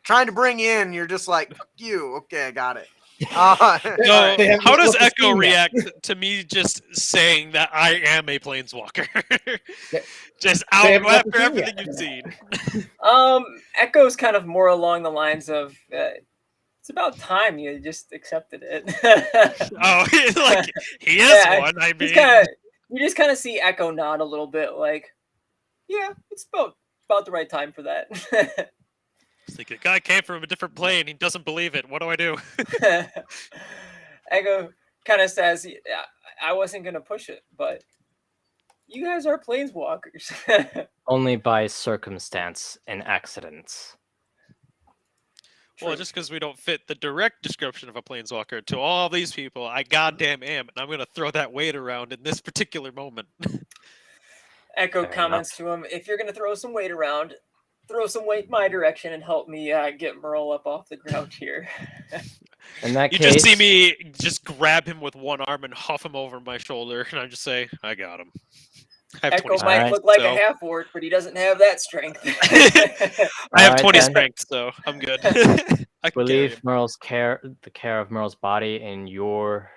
trying to bring you in, you're just like, fuck you. Okay, I got it. No, They have how does looked at Echo Steam yet. react to me just saying that I am a planeswalker? Yeah. Just They out haven't looked after at Steam everything yet. you've seen. Echo's kind of more along the lines of it's about time you just accepted it. Oh, like he is Yeah, one. I mean, you just kind of see Echo nod a little bit, like, yeah, it's about the right time for that. it's like the guy came from a different plane. He doesn't believe it. What do I do? Echo kind of says, "Yeah, I wasn't gonna push it, but you guys are planeswalkers." Only by circumstance and accidents. Well, True. just because we don't fit the direct description of a planeswalker to all these people, I goddamn am, and I'm gonna throw that weight around in this particular moment. Echo Fair comments to him, if you're going to throw some weight around, throw some weight my direction and help me get Merle up off the ground here. In that You case, just see me just grab him with one arm and huff him over my shoulder, and I just say, I got him. I have Echo 20 might Alright. look like so- a half-orc, but he doesn't have that strength. I have Alright, 20 then. strength, so I'm good. I we can carry leave him. the care of Merle's body in your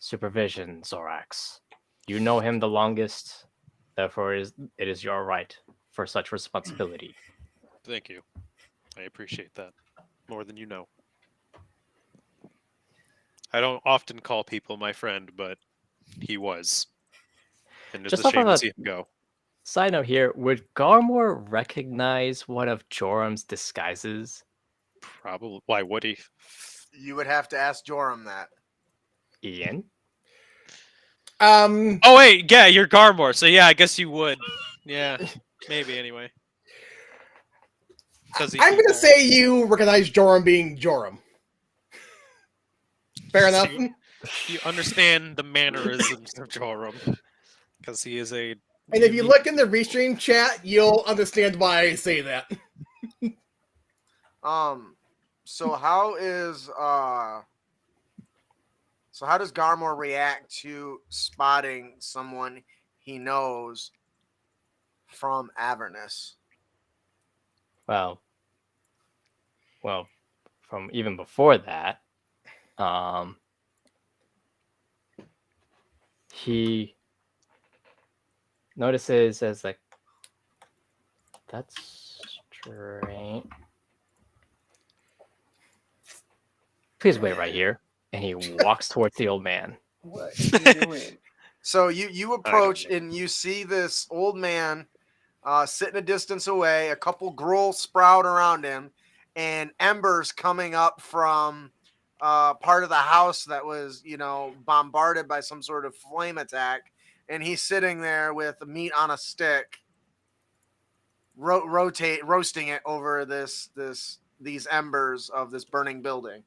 supervision, Zorax. You know him the longest, therefore it is your right for such responsibility. Thank you. I appreciate that more than you know. I don't often call people my friend, but he was. And it's Just a off shame of to a- see him go. Side note here, would Garmor recognize one of Jorum's disguises? Probably. Why would he? You would have to ask Joram that. Ian? Um, Oh wait, yeah, you're Garmor, so yeah, I guess you would. Yeah, maybe anyway. Does he I'm keep gonna all- say you recognize Joram being Joram. Fair So enough. you understand the mannerisms of Joram, because he is a. And if you unique- look in the restream chat, you'll understand why I say that. So how does Garmor react to spotting someone he knows from Avernus? Well, from even before that, he notices as like, that's strange. Please wait right here. And he walks towards the old man. What are you doing? So you approach and you see this old man sitting a distance away, a couple gruel sprout around him, and embers coming up from part of the house that was, bombarded by some sort of flame attack. And he's sitting there with meat on a stick, roasting it over these embers of this burning building.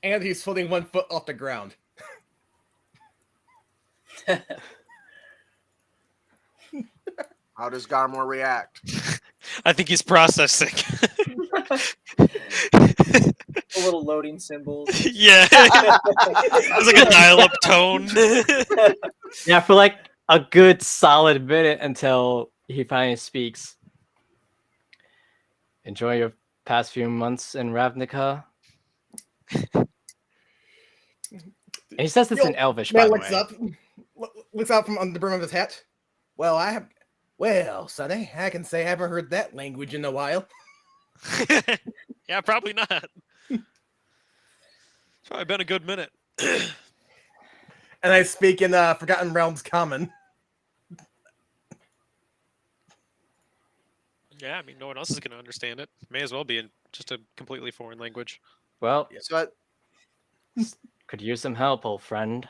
And he's floating 1 foot off the ground. How does Garmore react? I think he's processing. A little loading symbols. Yeah. It's like a dial-up tone. Yeah, for like a good solid minute until he finally speaks. Enjoy your past few months in Ravnica. And he says this in Elvish, by Man the looks way. up, looks out from under the brim of his hat. Well, Sonny, I can say I haven't heard that language in a while. Yeah, probably not. It's probably been a good minute. And I speak in Forgotten Realms Common. Yeah, I mean, no one else is going to understand it. May as well be in just a completely foreign language. Well, So could use some help, old friend.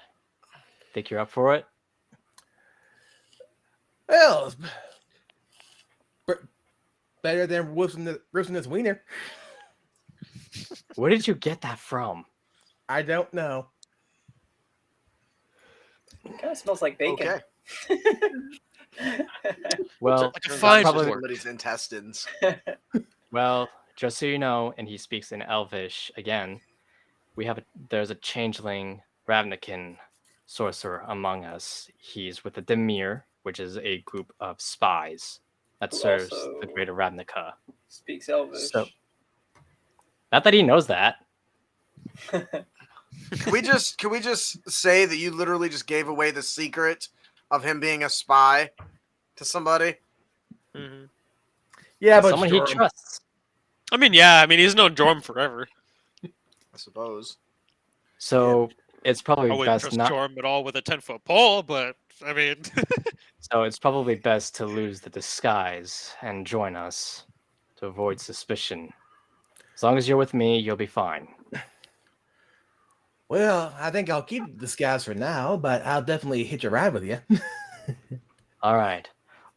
Think you're up for it? Well, better than roasting this wiener. Where did you get that from? I don't know. Kind of smells like bacon. okay. Well, Like a Turns fine out it's just probably- somebody's intestines. well, just so you know, and he speaks in Elvish again. There's a changeling Ravnican sorcerer among us. He's with the Demir, which is a group of spies that Who serves also- the greater Ravnica. Speaks Elvish. So- Not that he knows that. Can we just say that you literally just gave away the secret of him being a spy to somebody? Mm-hmm. Yeah, but Someone he Jorm. trusts. I mean, yeah, I mean, he's known Jorm forever. I suppose. So it's probably I wouldn't best trust not. Jorm at all with a 10-foot pole, but I mean, So it's probably best to lose the disguise and join us to avoid suspicion. As long as you're with me, you'll be fine. Well, I think I'll keep the disguise for now, but I'll definitely hitch a ride with you. All right.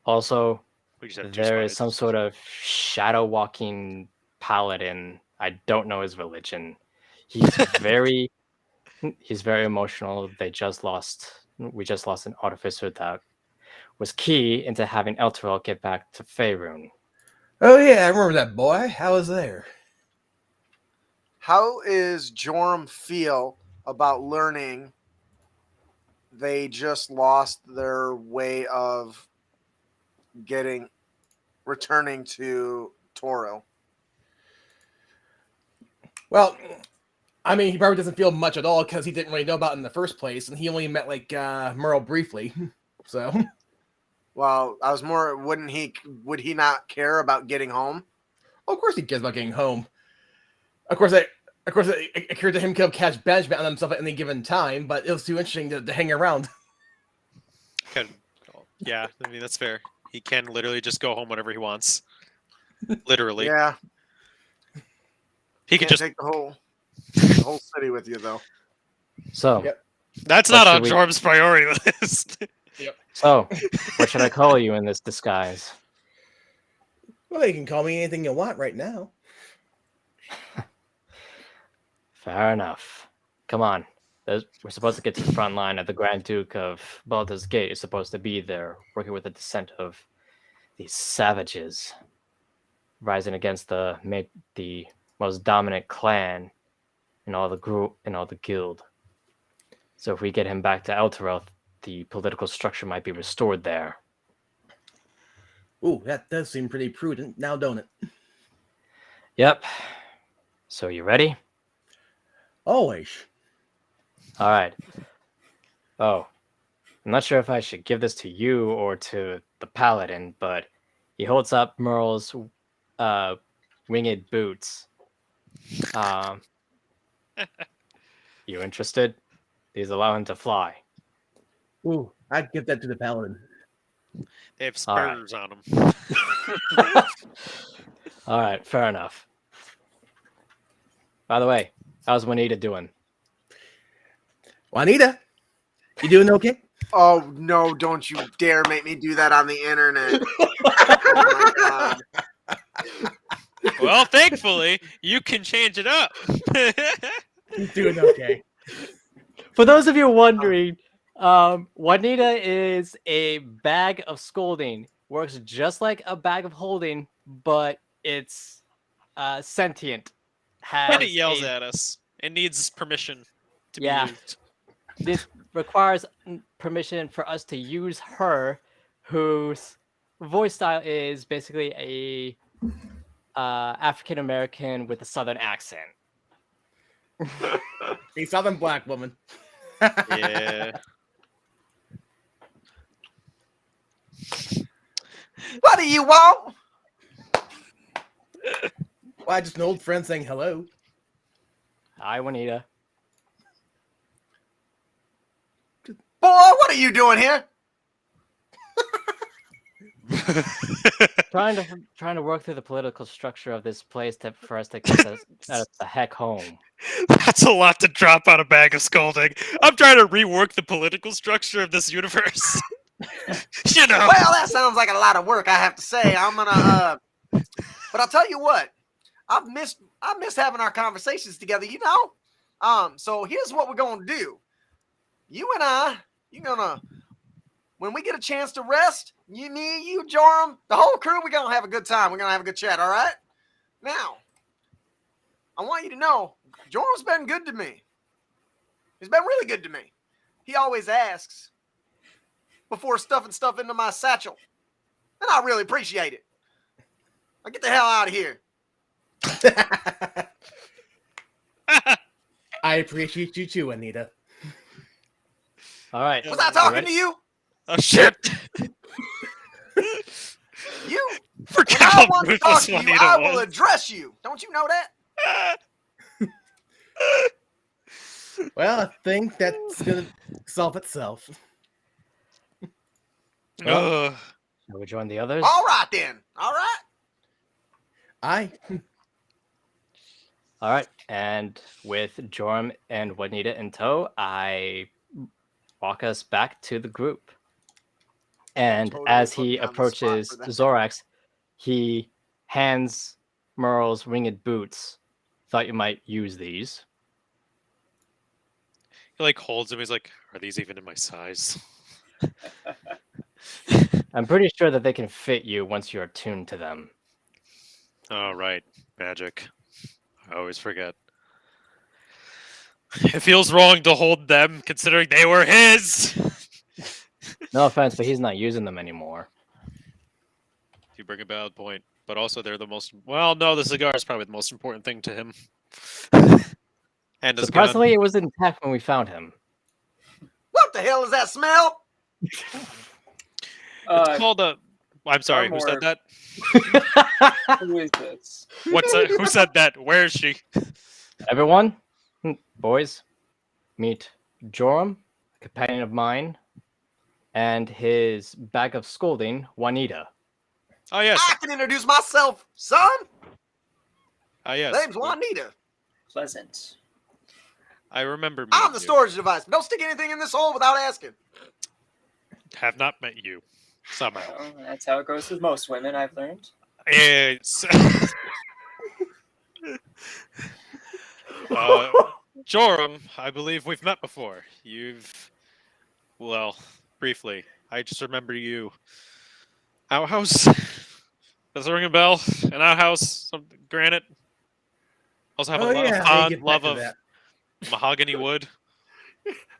Also, we just have two there is spies. some sort of shadow walking paladin. I don't know his religion. He's very emotional. We just lost an artificer that was key into having Elturel get back to Faerun. Oh yeah, I remember that boy. I was there. How is Joram feel about learning they just lost their way of returning to Toril? Well, I mean, he probably doesn't feel much at all because he didn't really know about it in the first place, and he only met like Merle briefly. So, Well, I was more. Would he not care about getting home? of course, he cares about getting home. Of course, it occurred to him to catch banishment on himself at any given time, but it was too interesting to hang around. Yeah, I mean, that's fair. He can literally just go home whenever he wants. Literally. Yeah, He could can't just. take the whole city with you though. So, Yep. That's What not on should we- Jorm's priority list. what should I call you in this disguise? Well, you can call me anything you want right now. Fair enough. Come on. We're supposed to get to the front line of the Grand Duke of Baldur's Gate is supposed to be there, working with the descent of these savages, rising against the most dominant clan in all the guild. So if we get him back to Elturel, the political structure might be restored there. Ooh, that does seem pretty prudent, now don't it? Yep. So you ready? Always. All right. Oh, I'm not sure if I should give this to you or to the paladin, but he holds up Merle's winged boots. You interested? These allow him to fly. Ooh, I'd give that to the paladin. They have All right. spurs on them. All right, fair enough. By the way, how's Juanita doing? Juanita, you doing okay? Oh no! Don't you dare make me do that on the internet. Oh my God. Well, thankfully, you can change it up. He's doing okay. For those of you wondering, Juanita is a bag of scolding. works just like a bag of holding, but it's sentient. And it Has yells a, at us. It needs permission to be Yeah. used. This requires permission for us to use her, whose voice style is basically a African American with a Southern accent. A Southern black woman. Yeah. What do you want? Why, just an old friend saying hello. Hi, Juanita. Boy, what are you doing here? Trying to work through the political structure of this place for us to get us the heck home. That's a lot to drop on a bag of scolding. I'm trying to rework the political structure of this universe. You know. Well, that sounds like a lot of work, I have to say. I'm gonna but I'll tell you what, I missed having our conversations together, you know? So here's what we're gonna do. You and I, you're gonna, when we get a chance to rest, me, you, Joram, the whole crew, we're gonna have a good time. We're gonna have a good chat, all right? Now, I want you to know, Joram's been good to me. He's been really good to me. He always asks before stuffing stuff into my satchel. And I really appreciate it. Now get the hell out of here. I appreciate you too, Anita. All right. Was I talking to you? Oh shit! You? Forgot When I how want to ruthless talk to you, Juanita I will was. address you. Don't you know that? Well, I think that's gonna solve itself. Ugh. Shall we join the others? All right then. All right. I All right. And with Joram and Juanita in tow, I walk us back to the group. And Totally as put he me on the spot approaches for that. Zorax, he hands Merle's winged boots. Thought you might use these. He like holds him. He's like, "Are these even in my size?" I'm pretty sure that they can fit you once you're attuned to them. Oh right, magic. I always forget. It feels wrong to hold them, considering they were his. No offense, but he's not using them anymore. You bring a valid point, but also they're the most. Well, no, the cigar is probably the most important thing to him. And his gun. Surprisingly, it was intact when we found him. What the hell is that smell? It's called a. I'm sorry. Who more- said that? Who is this? Who said that? Where is she? Everyone, boys, meet Joram, a companion of mine, and his bag of scolding, Juanita. Oh yes. I can introduce myself, son. Ah yes. Name's Juanita. Pleasant. I remember. I'm the meeting you. storage device. Don't stick anything in this hole without asking. Have not met you. Somehow. Well, that's how it goes with most women, I've learned. It's. Joram, I believe we've met before. Well, briefly. I just remember you. Outhouse? Does it ring a bell? An outhouse? Something granite? Also have a fond love of mahogany wood.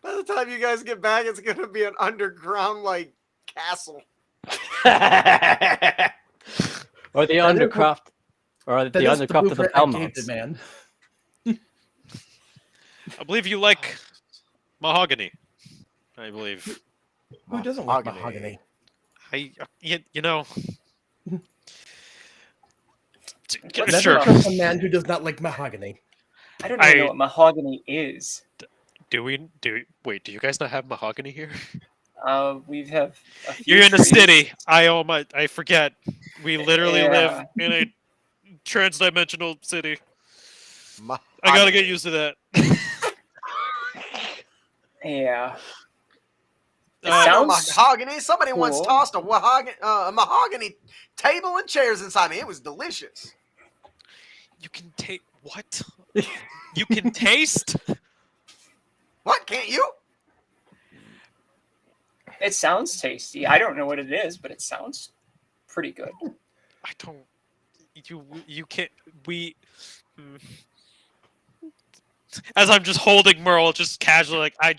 By the time you guys get back, it's gonna be an underground like castle. Or the undercroft, or the undercroft of the Belmonts. Man. I believe you like mahogany. I believe. Who doesn't like mahogany? You know. Never Sure. trust a man who does not like mahogany. I don't even know what mahogany is. Wait, do you guys not have mahogany here? We have a few You're in the trees. city. I forget. We literally live in a trans-dimensional city. I gotta get used to that. Yeah. Sounds sounds mahogany. Somebody once cool. tossed a mahogany table and chairs inside me. It was delicious. You can taste what? You can taste? What? Can't you? It sounds tasty. I don't know what it is, but it sounds pretty good. I don't. You can't. We. As I'm just holding Merle, just casually, like I'm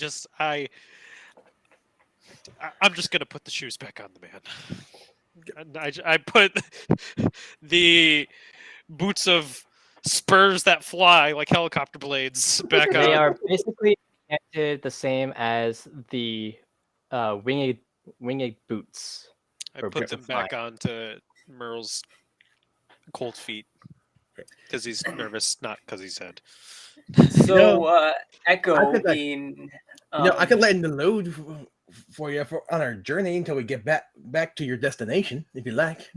just gonna put the shoes back on the man. I put the boots of spurs that fly like helicopter blades back They on. are basically connected the same as the winged boots. I or put boots them of back flying. onto Merle's cold feet because he's nervous, not because he's sad. So I Echo could, like, being I can lighten the load for you on our journey until we get back to your destination, if you like.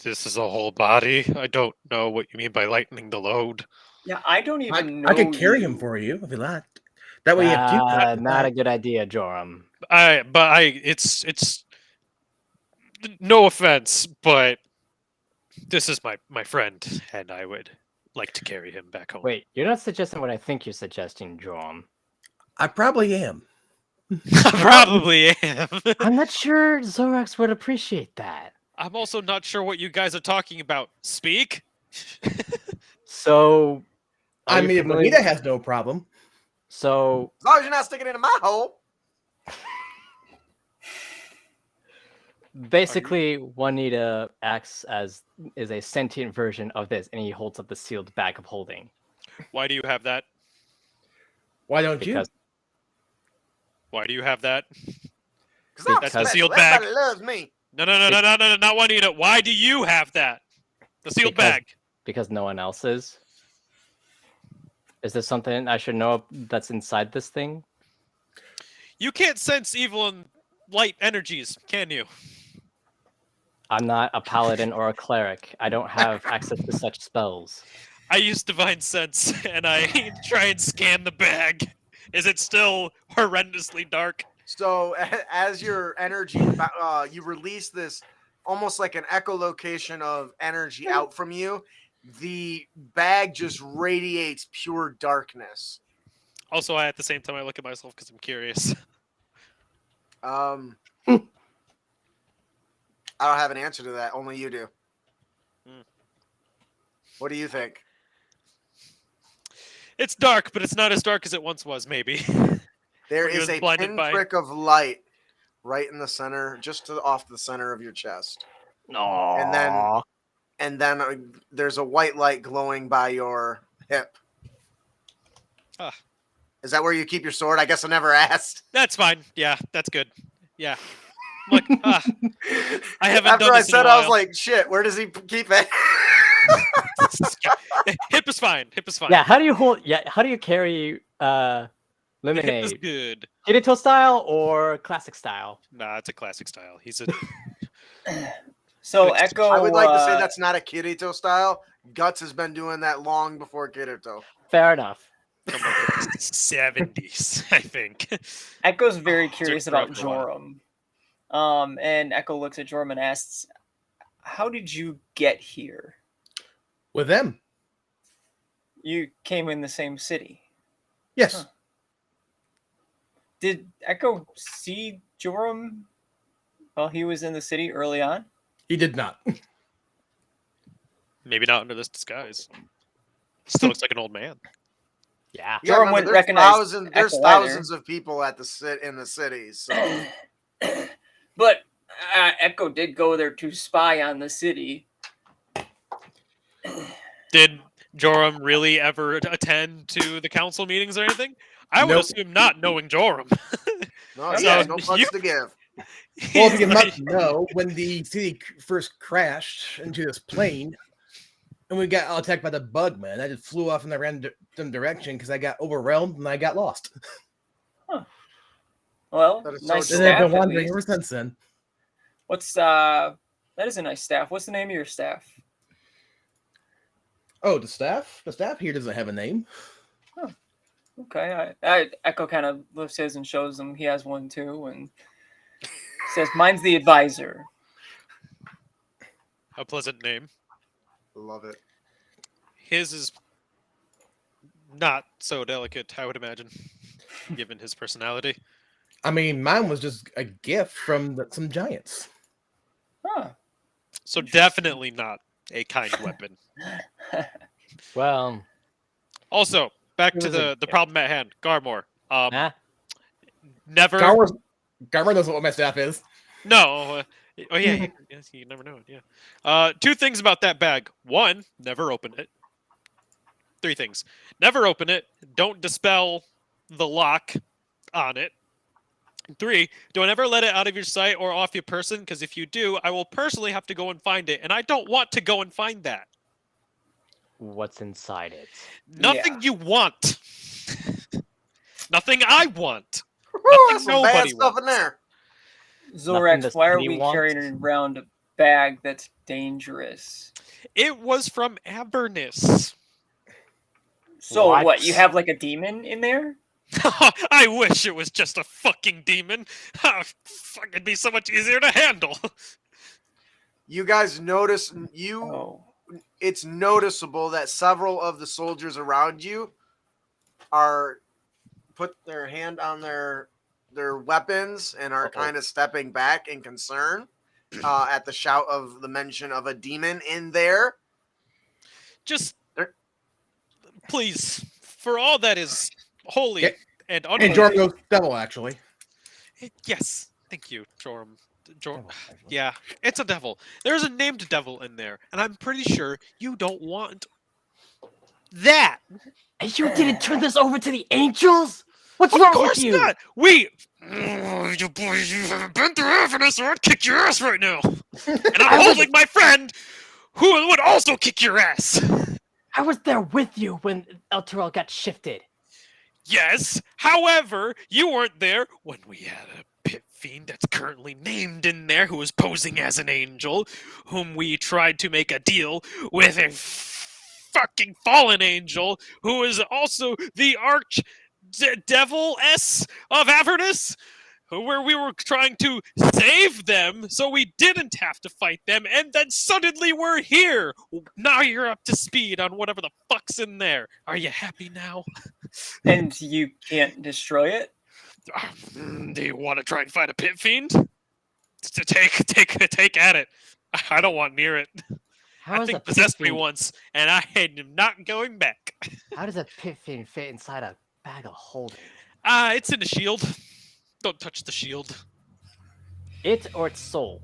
This is a whole body. I don't know what you mean by lightening the load. yeah, I don't even know I can carry you. him for you if you like. That way you have two. Not a good idea, Joram. It's no offense, but this is my friend, and I would like to carry him back home. Wait, you're not suggesting what I think you're suggesting, Joram. I probably am. I probably am. I'm not sure Zorax would appreciate that. I'm also not sure what you guys are talking about. Speak. So, are I you mean, if familiar- Bonita has no problem. So, As long as you're not sticking it in my hole. basically, Juanita acts as is a sentient version of this, and he holds up the sealed bag of holding. Why do you have that? Why don't you? Because Why do you have that? Because I'm Because- special. Sealed bag. Everybody loves me. No, not Juanita. Why do you have that? The sealed Because- bag. because no one else is. Is there something I should know that's inside this thing? You can't sense evil and light energies, can you? I'm not a paladin or a cleric. I don't have access to such spells. I use divine sense, and I try and scan the bag. Is it still horrendously dark? So as your energy, you release this almost like an echolocation of energy out from you. The bag just radiates pure darkness. Also, at the same time, I look at myself because I'm curious. I don't have an answer to that. Only you do. Hmm. What do you think? It's dark, but it's not as dark as it once was, maybe. There When he is was a blinded by- pinprick of light right in the center, just off the center of your chest. No. And then there's a white light glowing by your hip. Ah. Is that where you keep your sword? I guess I never asked. That's fine. Yeah, that's good. Yeah. I'm like, I haven't After done I this in a said, I was while. like, shit, where does he keep it? Hip is fine. Hip is fine. Yeah, how do you hold? Yeah, how do you carry The hip is lemonade? good. Kirito style or classic style? Nah, it's a classic style. He's a So Next- Echo. I would like to say that's not a Kirito style. Guts has been doing that long before Kirito. Fair enough. from like the 70s, I think. Echo's very Took curious about forever for a while. Joram. And Echo looks at Joram and asks, "How did you get here? With them. You came in the same city. Yes. Huh. Did Echo see Joram while he was in the city early on?" He did not. Maybe not under this disguise. Still looks like an old man. Yeah. Yeah, Joram remember, wouldn't there's recognize there's Echo either. thousands of people at in the cities. So. But Echo did go there to spy on the city. Did Joram really ever attend to the council meetings or anything? I would Nope. assume not, knowing Joram. No, So he has no fucks you- to give. Well, if you He's must like- know, when the city first crashed into this plane, and we got all attacked by the bug man, I just flew off in the random direction because I got overwhelmed and I got lost. Well, That is so nice true. And I've staff. been At wandering least. ever since then. What's that is a nice staff. What's the name of your staff? Oh, the staff? The staff here doesn't have a name. Okay, Echo kind of lifts his and shows him he has one too, and says, "Mine's the advisor." A pleasant name. Love it. His is not so delicate, I would imagine, given his personality. I mean, mine was just a gift from some giants. Huh. So definitely not a kind weapon. Well, Also, back It to was a the gift. problem at hand. Garmore. nah. Never. Garmer knows what my staff is. No. Oh yeah. Yes, you never know it. Yeah. Two things about that bag. One, never open it. Three things. Never open it. Don't dispel the lock on it. Three, don't ever let it out of your sight or off your person, because if you do, I will personally have to go and find it, and I don't want to go and find that. What's inside it? Nothing Yeah. you want. Nothing I want. Woo, Nothing that's some bad nobody stuff in wants. there. Zorax, does why are Kitty we want? carrying around a bag that's dangerous? It was from Avernus. So What? what? You have like a demon in there? I wish it was just a fucking demon. Fuck, it'd be so much easier to handle. You guys notice Oh. it's noticeable that several of the soldiers around you are put their hand on their weapons and are kind of stepping back in concern at the shout of the mention of a demon in there. Just, please, for all that is holy Yeah. and And unholy. Jorm goes devil, actually. Yes, thank you, Joram. Devil, actually. Yeah, it's a devil. There's a named devil in there, and I'm pretty sure you don't want that. And you didn't turn this over to the angels? What's Of wrong course with you? not. You boys, you haven't been through Avernus, or I'd kick your ass right now. And I'm holding my friend, who would also kick your ass. I was there with you when El Terrell got shifted. Yes. However, you weren't there when we had a pit fiend that's currently named in there who was posing as an angel, whom we tried to make a deal with a fucking fallen angel who is also the devil-s of Avernus, where we were trying to save them so we didn't have to fight them, and then suddenly we're here. Now you're up to speed on whatever the fuck's in there. Are you happy now? And you can't destroy it? Do you want to try and fight a pit fiend? To take at it. I don't want near it. How I does a think pit possessed me fiend- once, and I am not going back. How does a pit fiend fit inside a bag of holding? It's in the shield. Don't touch the shield. It or its soul?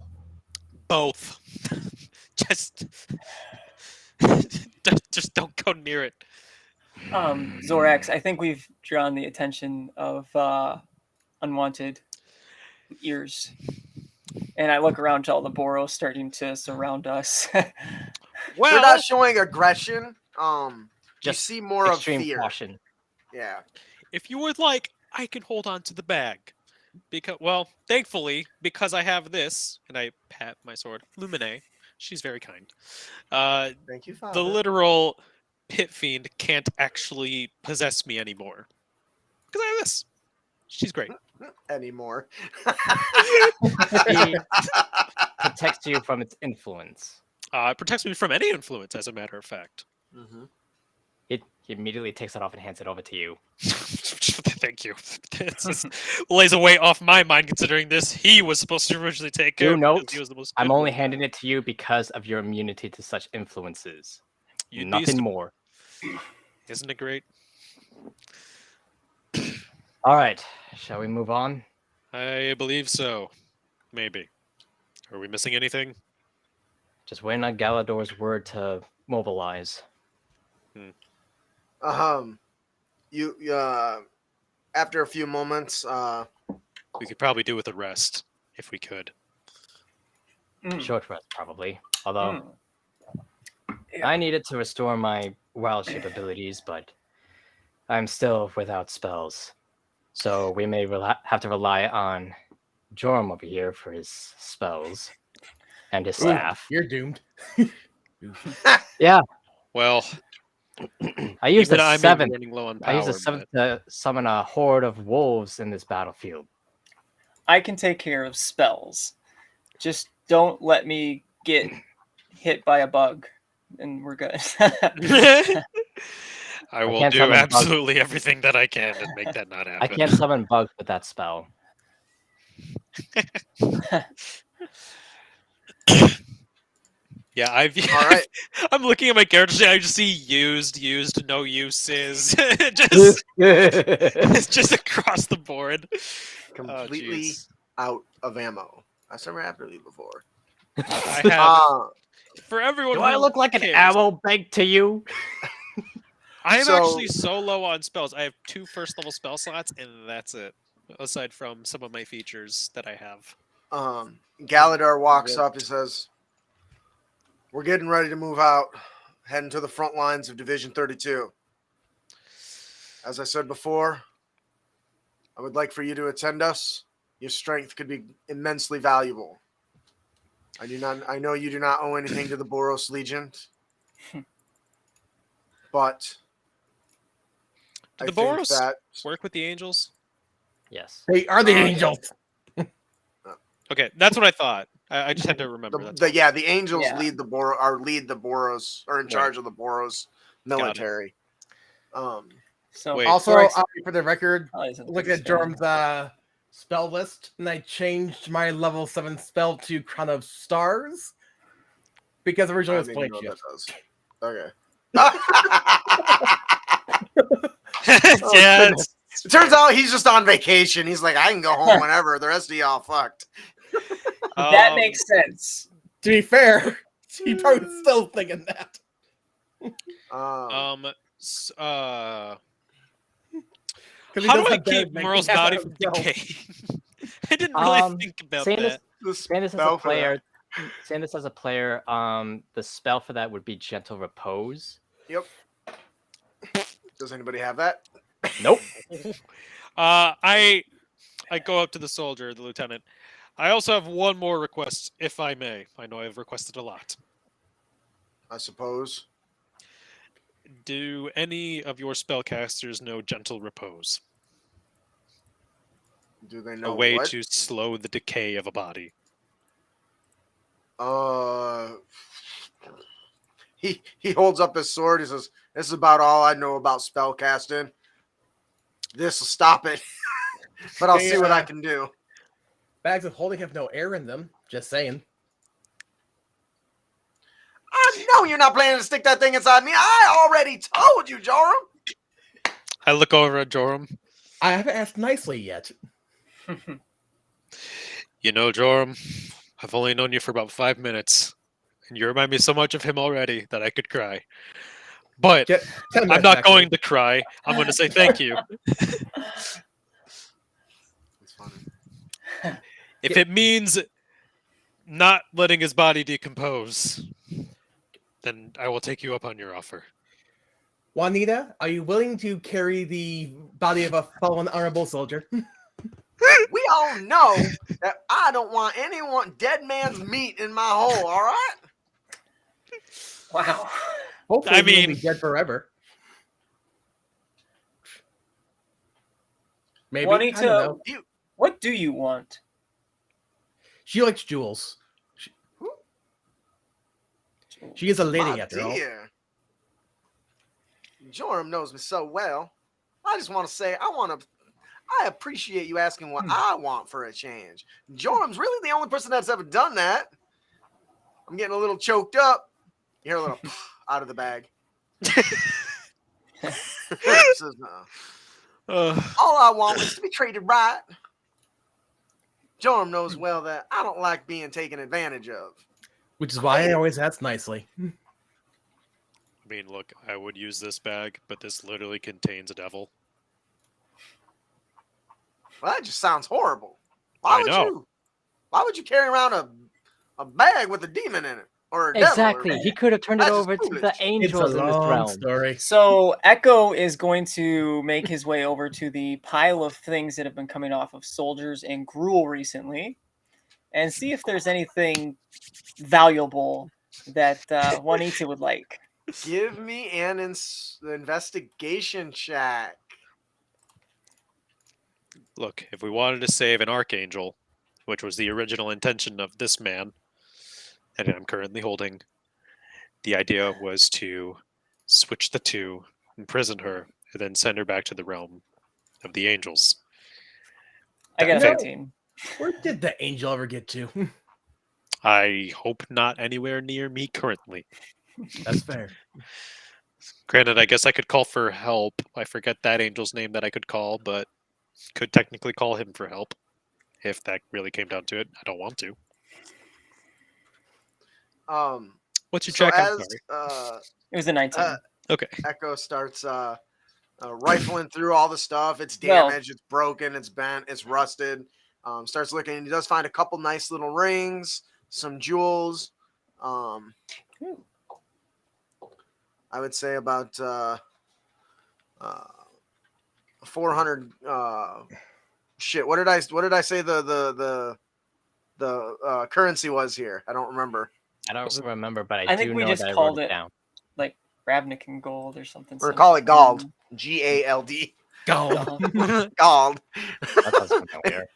Both. just don't go near it. Zorax, I think we've drawn the attention of unwanted ears. And I look around to all the Boros starting to surround us. They're Well, not showing aggression. You Just see more of Extreme fear. caution. Yeah. if you would like, I can hold on to the bag. Thankfully, because I have this, and I pat my sword, Lumine, she's very kind. Thank you, Father. The literal pit fiend can't actually possess me anymore. Because I have this. She's great. Anymore. It protects you from its influence. It protects me from any influence, as a matter of fact. Mm-hmm. It immediately takes it off and hands it over to you. Thank you. It just lays a weight off my mind, considering this he was supposed to originally take care Do of. note, Because he was the most I'm good only one. handing it to you because of your immunity to such influences. You'd be Nothing more. Isn't it great? All right, shall we move on? I believe so. Maybe. Are we missing anything? Just waiting on Galador's word to mobilize. You after a few moments, We could probably do with the rest, if we could. Short rest, probably. Although Yeah. I needed to restore my wild shape abilities, but I'm still without spells. So we may have to rely on Joram over here for his spells and his Ooh, staff. you're doomed. Yeah, Well, I used even a I may be 7. running low on I power. used a 7 to summon a horde of wolves in this battlefield. I can take care of spells. Just don't let me get hit by a bug, and we're good. I will can't do summon bugs. absolutely everything that I can to make that not happen. I can't summon bugs with that spell. Yeah, All right. I'm looking at my character sheet. I just see used, no uses. just it's just across the board. Completely jeez. out of ammo. I've never happened to me before. I have for everyone. Do who I look like an cares, ammo bank to you? I am So- actually so low on spells. I have 2 first level spell slots, and that's it. Aside from some of my features that I have. Galadar walks up. He says, "We're getting ready to move out, heading to the front lines of Division 32. As I said before, I would like for you to attend us. Your strength could be immensely valuable. I know you do not owe anything to the Boros Legion, but Do I the think Boros that work with the angels? Yes. They are the yeah. angels. Okay, that's what I thought. I just had to remember that. the angels Yeah. lead the Boros, or in Right. charge of the Boros military. So Wait. Also, for ex- for the record, oh, isn't looking at expand. Jorm's spell list, and I changed my level 7 spell to Crown of Stars because I originally it don't was even know Plane what Shift. that does. Okay. yeah, goodness. It turns out he's just on vacation. He's like, I can go home whenever. The rest of y'all fucked. That makes sense. To be fair, he probably still thinking that. s- 'Cause he how does do I have damage keep making Merle's out body of from himself. decaying? I didn't really think about saying that. saying this as a player, saying this as a player, the spell for that would be Gentle Repose. Yep. Does anybody have that? Nope. I go up to the soldier, the lieutenant. I also have one more request, if I may. I know I've requested a lot. I suppose. Do any of your spellcasters know Gentle Repose? Do they know A way what? to slow the decay of a body. He holds up his sword. He says, "This is about all I know about spell casting. This will stop it, but I'll see what I can do." Bags of holding have no air in them. Just saying. I know you're not planning to stick that thing inside me. I already told you, Joram. I look over at Joram. I haven't asked nicely yet. You know, Joram, I've only known you for about 5 minutes, and you remind me so much of him already that I could cry. But Get 10 I'm minutes, not actually. going to cry. I'm going to say thank you. It's funny. If it means not letting his body decompose, then I will take you up on your offer. Juanita, are you willing to carry the body of a fallen honorable soldier? We all know that I don't want anyone dead man's meat in my hole. All right. Wow. Hopefully, I he won't mean- be dead forever. Maybe. I Juanita, don't know. what do you want? She likes jewels. She is a lady My after all. dear. Joram knows me so well. I just want to say I appreciate you asking what I want for a change. Joram's really the only person that's ever done that. I'm getting a little choked up. You hear a little out of the bag. Says, no. All I want is to be treated right. Joram knows well that I don't like being taken advantage of. Which is why I always ask nicely. I mean, look, I would use this bag, but this literally contains a devil. Well, that just sounds horrible. I know. Why would you carry around a bag with a demon in it? Or a devil, Exactly. or- He could have turned it That's just over to foolish. the It's a angels in this long realm. story. So Echo is going to make his way over to the pile of things that have been coming off of soldiers and gruel recently, and see if there's anything valuable that Juanita would like. Give me an investigation check. Look, if we wanted to save an archangel, which was the original intention of this man, and I'm currently holding, the idea was to switch the two, imprison her, and then send her back to the realm of the angels. I got a No. 15. Where did the angel ever get to? I hope not anywhere near me currently. That's fair. Granted, I guess I could call for help. I forget that angel's name that I could call, but could technically call him for help if that really came down to it. I don't want to. What's your So check? I'm as sorry. It was a 19. Okay. Echo starts rifling through all the stuff. It's Well- damaged, it's broken, it's bent, it's rusted. Starts looking, and he does find a couple nice little rings, some jewels. I would say about 400. Shit, what did I say the currency was here? I don't remember. I don't remember, but I I think do we know just that I called wrote it it- down. Like Ravnican gold or something. We're gonna call it similar. Gald. Gald. Go. Gald. That sounds something weird.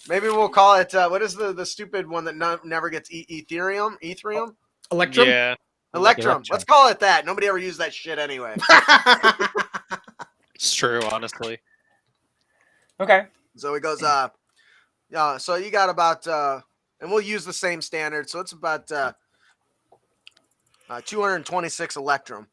Maybe we'll call it. What is the stupid one that never gets Ethereum? Ethereum? Electrum? Yeah. Electrum. Electrum. Let's call it that. Nobody ever used that shit anyway. It's true, honestly. Okay. So he goes, so you got about, and we'll use the same standard. So it's about 226 Electrum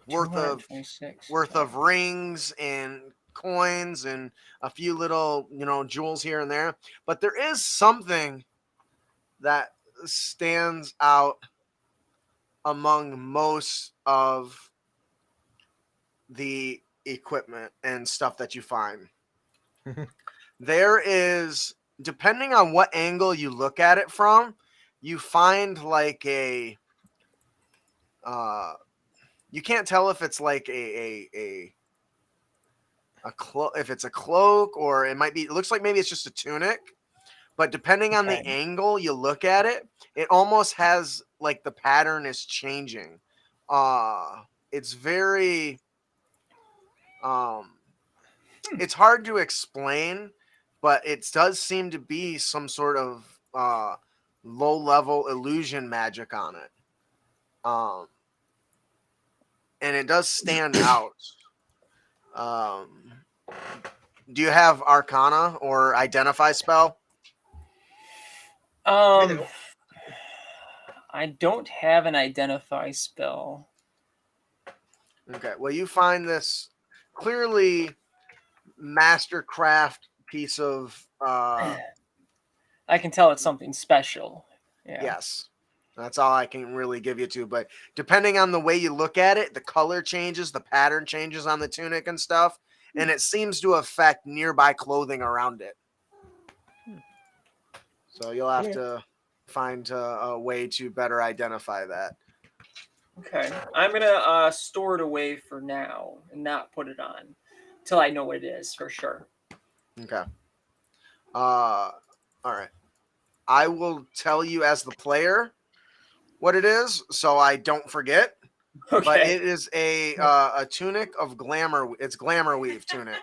worth of 226. rings and coins and a few little, jewels here and there. But there is something that stands out among most of the equipment and stuff that you find. There is, depending on what angle you look at it from, you find like a you can't tell if it's like if it's a cloak, or it might be, it looks like maybe it's just a tunic, but depending on the Okay. angle you look at it, it almost has like the pattern is changing. It's very it's hard to explain, but it does seem to be some sort of low level illusion magic on it. And it does stand out. Do you have Arcana or Identify spell? I don't have an identify spell. Okay. Well, you find this clearly mastercraft piece of I can tell it's something special. Yeah. yes. That's all I can really give you to. But depending on the way you look at it, the color changes, the pattern changes on the tunic and stuff, and it seems to affect nearby clothing around it. So you'll have to find a way to better identify that. Okay. I'm gonna store it away for now and not put it on till I know what it is for sure. Okay. All right. I will tell you as the player what it is, so I don't forget. Okay. But it is a tunic of glamour. It's glamour weave tunic,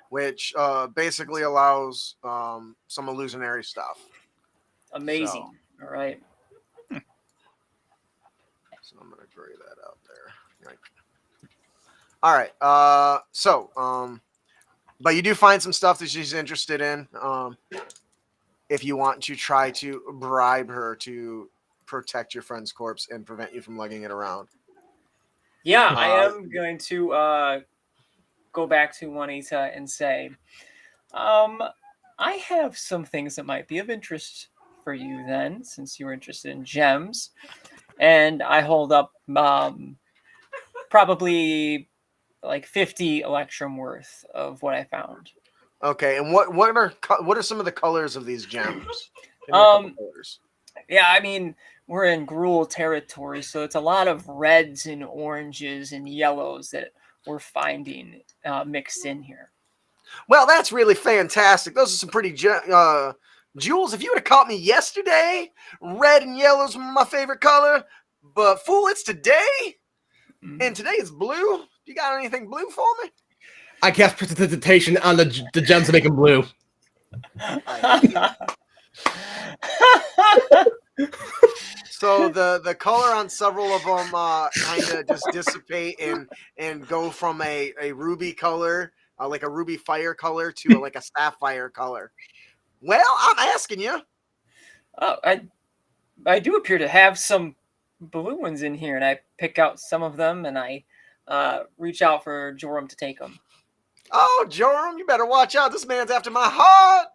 which basically allows some illusionary stuff. Amazing. All right. So I'm gonna gray that out there. Right. All right. But you do find some stuff that she's interested in. If you want to try to bribe her to protect your friend's corpse and prevent you from lugging it around. Yeah, I am going to go back to Juanita and say, I have some things that might be of interest for you then, since you were interested in gems. And I hold up probably like 50 Electrum worth of what I found. Okay, and what are some of the colors of these gems? Give me a couple colors. Yeah, I mean, we're in Gruul territory, so it's a lot of reds and oranges and yellows that we're finding mixed in here. Well, that's really fantastic. Those are some pretty jewels. If you would have caught me yesterday, red and yellow's my favorite color. But fool, it's today, and today is blue. You got anything blue for me? I cast precipitation on the gems to make them blue. So the color on several of them kind of just dissipate and go from a ruby color, like a ruby fire color, to like a sapphire color. Well, I'm asking you. Oh, I do appear to have some blue ones in here, and I pick out some of them, and I reach out for Joram to take them. Oh, Joram, you better watch out. This man's after my heart.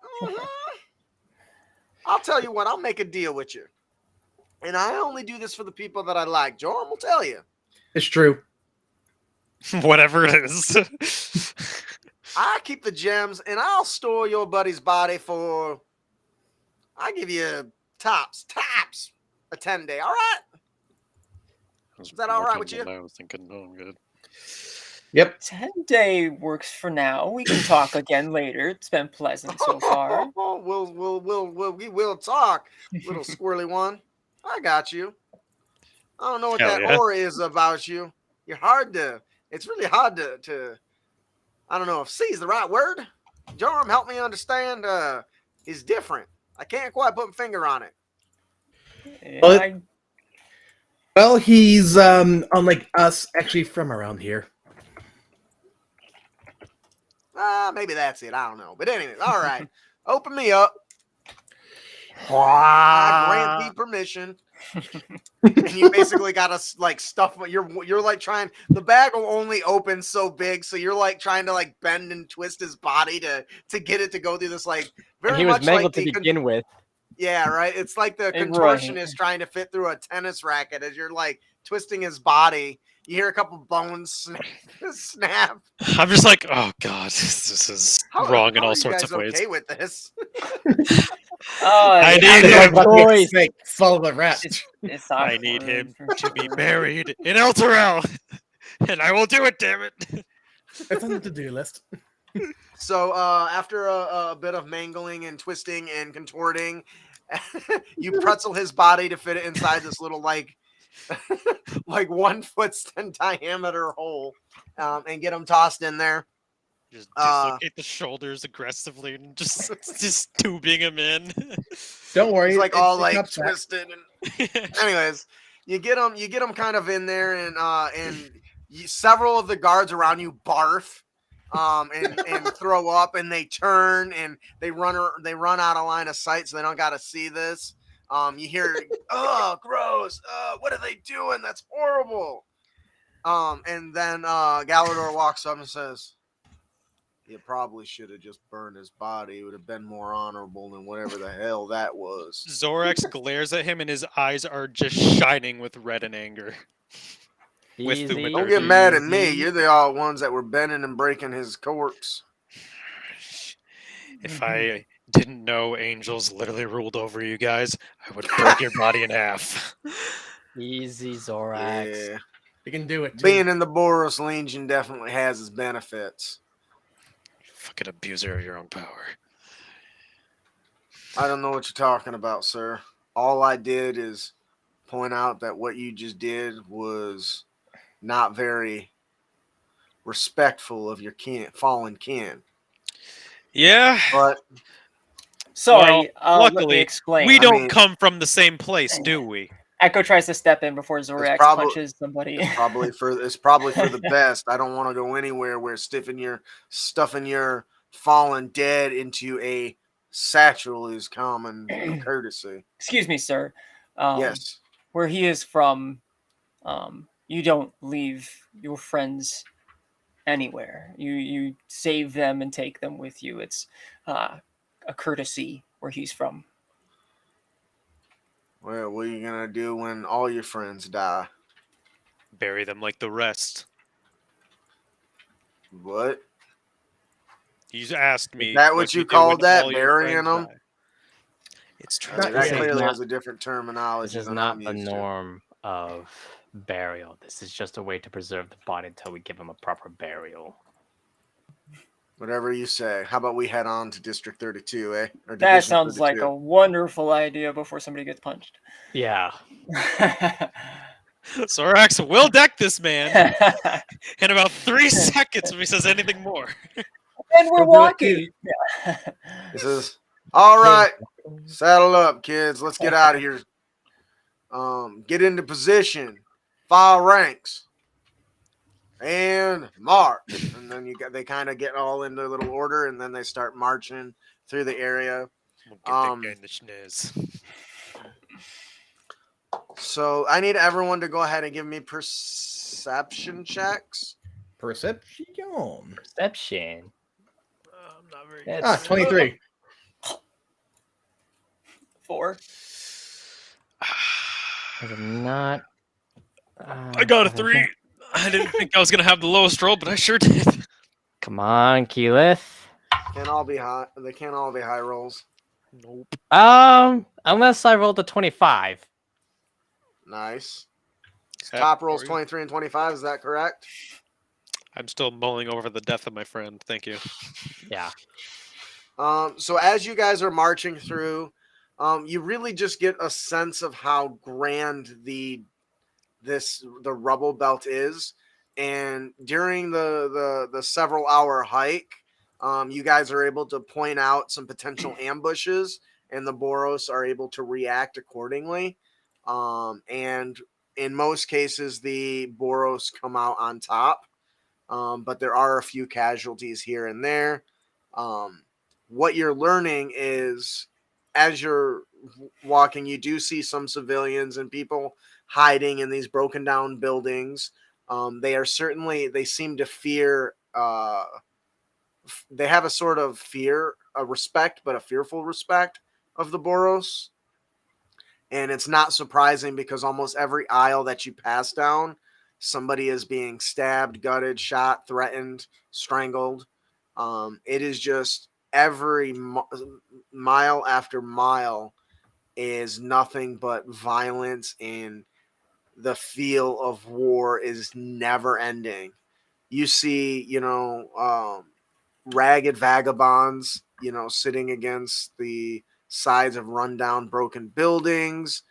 I'll tell you what, I'll make a deal with you. And I only do this for the people that I like. Joram will tell you. It's true. Whatever it is. I keep the gems, and I'll store your buddy's body for, I give you tops, a 10-day. All right? Is that all right with you? I was thinking, oh, I'm good. Yep. 10-day works for now. We can talk again later. It's been pleasant so far. We will talk, little squirrely one. I got you. I don't know what Hell that yeah. aura is about you. It's really hard to I don't know if C is the right word. Joram, help me understand. Is different. I can't quite put my finger on it. Yeah, Well, he's unlike us, actually from around here. Maybe that's it. I don't know. But anyway, all right. Open me up. I grant thee permission. And you basically gotta like stuff. You're like trying. The bag will only open so big, so you're like trying to like bend and twist his body to get it to go through this like very And he was much mangled like to begin with. Yeah, right. It's like the Hey, contortionist trying to fit through a tennis racket as you're like twisting his body. You hear a couple bones snap. I'm just like, oh god, this is wrong in all sorts of ways. Okay with this? I need yeah, him. Boys. Follow the rest. it's I need him awkward. to be buried in Elturel, and I will do it. Damn it! It's on the to-do list. So after a bit of mangling and twisting and contorting, you pretzel his body to fit it inside this little like 1 foot in diameter hole, and get him tossed in there. Just dislocate the shoulders aggressively and just tubing him in. Don't worry. He's like all like comes back. twisted. And anyways, you get him kind of in there, and several of the guards around you barf. And throw up, and they turn and they run out of line of sight, so they don't got to see this. You hear, oh, gross! What are they doing? That's horrible. And then Galador walks up and says, "You probably should have just burned his body. It would have been more honorable than whatever the hell that was." Zorax glares at him, and his eyes are just shining with red and anger. With the- Easy, Don't get mad at me. easy. You're the all ones that were bending and breaking his corpse. If I didn't know angels literally ruled over you guys, I would break your body in half. Easy, Zorax. Yeah. You can do it. Too. Being in the Boros Legion definitely has its benefits. Fucking abuser of your own power. I don't know what you're talking about, sir. All I did is point out that what you just did was not very respectful of your fallen kin. Yeah, But Sorry, let luckily, me explain. we I don't mean- come from the same place, do we? Echo tries to step in before Zorax probably- punches somebody. it's probably for the best. I don't want to go anywhere where stuffing your fallen dead into a satchel is common courtesy. Excuse me, sir. Yes. Where he is from, you don't leave your friends anywhere. You save them and take them with you. It's a courtesy where he's from. Well, what are you gonna do when all your friends die? Bury them like the rest. What? You asked me. Is that what do you when called that, all your burying friends them? die. It's I mean, true. that This is clearly not- has a different terminology. This is than not I'm the used to. norm of burial. This is just a way to preserve the body until we give him a proper burial. Whatever you say. How about we head on to District 32, eh? Or That Division sounds like 32. a wonderful idea before somebody gets punched. Yeah. Zorax will deck this man in about 3 seconds if he says anything more. And we're We'll do it walking. This is all right. Saddle up, kids. Let's get out of here. Get into position. File ranks. And march. And then they kind of get all into a little order, and then they start marching through the area. We'll get that guy in the schneez. So I need everyone to go ahead and give me perception checks. Perception. Perception. I'm not very That's- good at it. 23. 4. I'm not. I got a 3. I didn't think I was gonna have the lowest roll, but I sure did. Come on, Keyleth. Can't all be high. They can't all be high rolls. Nope. Unless I rolled a 25. Nice. Happy Top rolls for you. 23 and 25. Is that correct? I'm still mulling over the death of my friend. Thank you. Yeah. So as you guys are marching through, you really just get a sense of how grand the rubble belt is. And during the several hour hike, you guys are able to point out some potential ambushes, and the Boros are able to react accordingly. And in most cases, the Boros come out on top, but there are a few casualties here and there. What you're learning is, as you're walking, you do see some civilians and people hiding in these broken down buildings. They seem to fear, they have a sort of fear, a respect, but a fearful respect of the Boros. And it's not surprising because almost every aisle that you pass down, somebody is being stabbed, gutted, shot, threatened, strangled. It is just every mile after mile is nothing but violence, and the feel of war is never ending. You see, ragged vagabonds, sitting against the sides of rundown, broken buildings,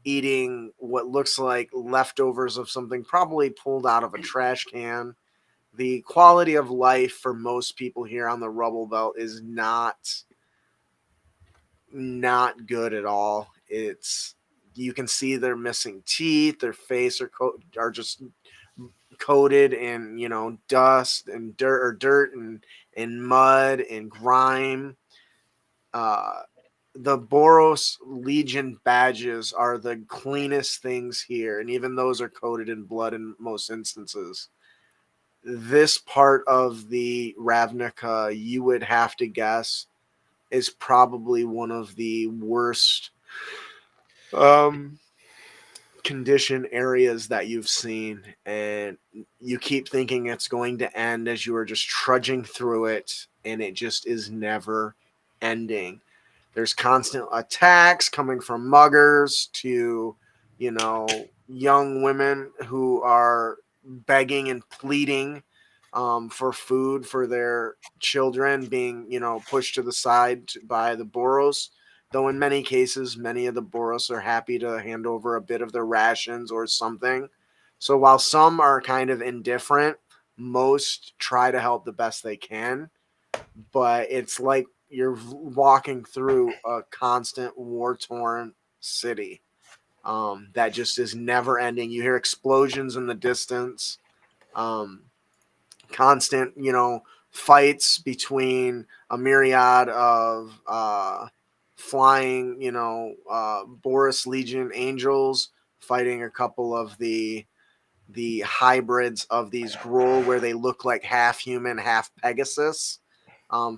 eating what looks like leftovers of something probably pulled out of a trash can. The quality of life for most people here on the rubble belt is not good at all. You can see they're missing teeth, their face are just coated in dust and dirt and mud and grime. The Boros Legion badges are the cleanest things here, and even those are coated in blood in most instances. This part of the Ravnica, you would have to guess, is probably one of the worst condition areas that you've seen, and you keep thinking it's going to end as you are just trudging through it, and it just is never ending. There's constant attacks coming from muggers to young women who are begging and pleading for food for their children, being pushed to the side by the Boros. Though in many cases, many of the Boros are happy to hand over a bit of their rations or something. So while some are kind of indifferent, most try to help the best they can. But it's like you're walking through a constant war-torn city that just is never ending. You hear explosions in the distance, constant, fights between a myriad of flying, Boros Legion angels fighting a couple of the hybrids of these Gruul, where they look like half human, half Pegasus,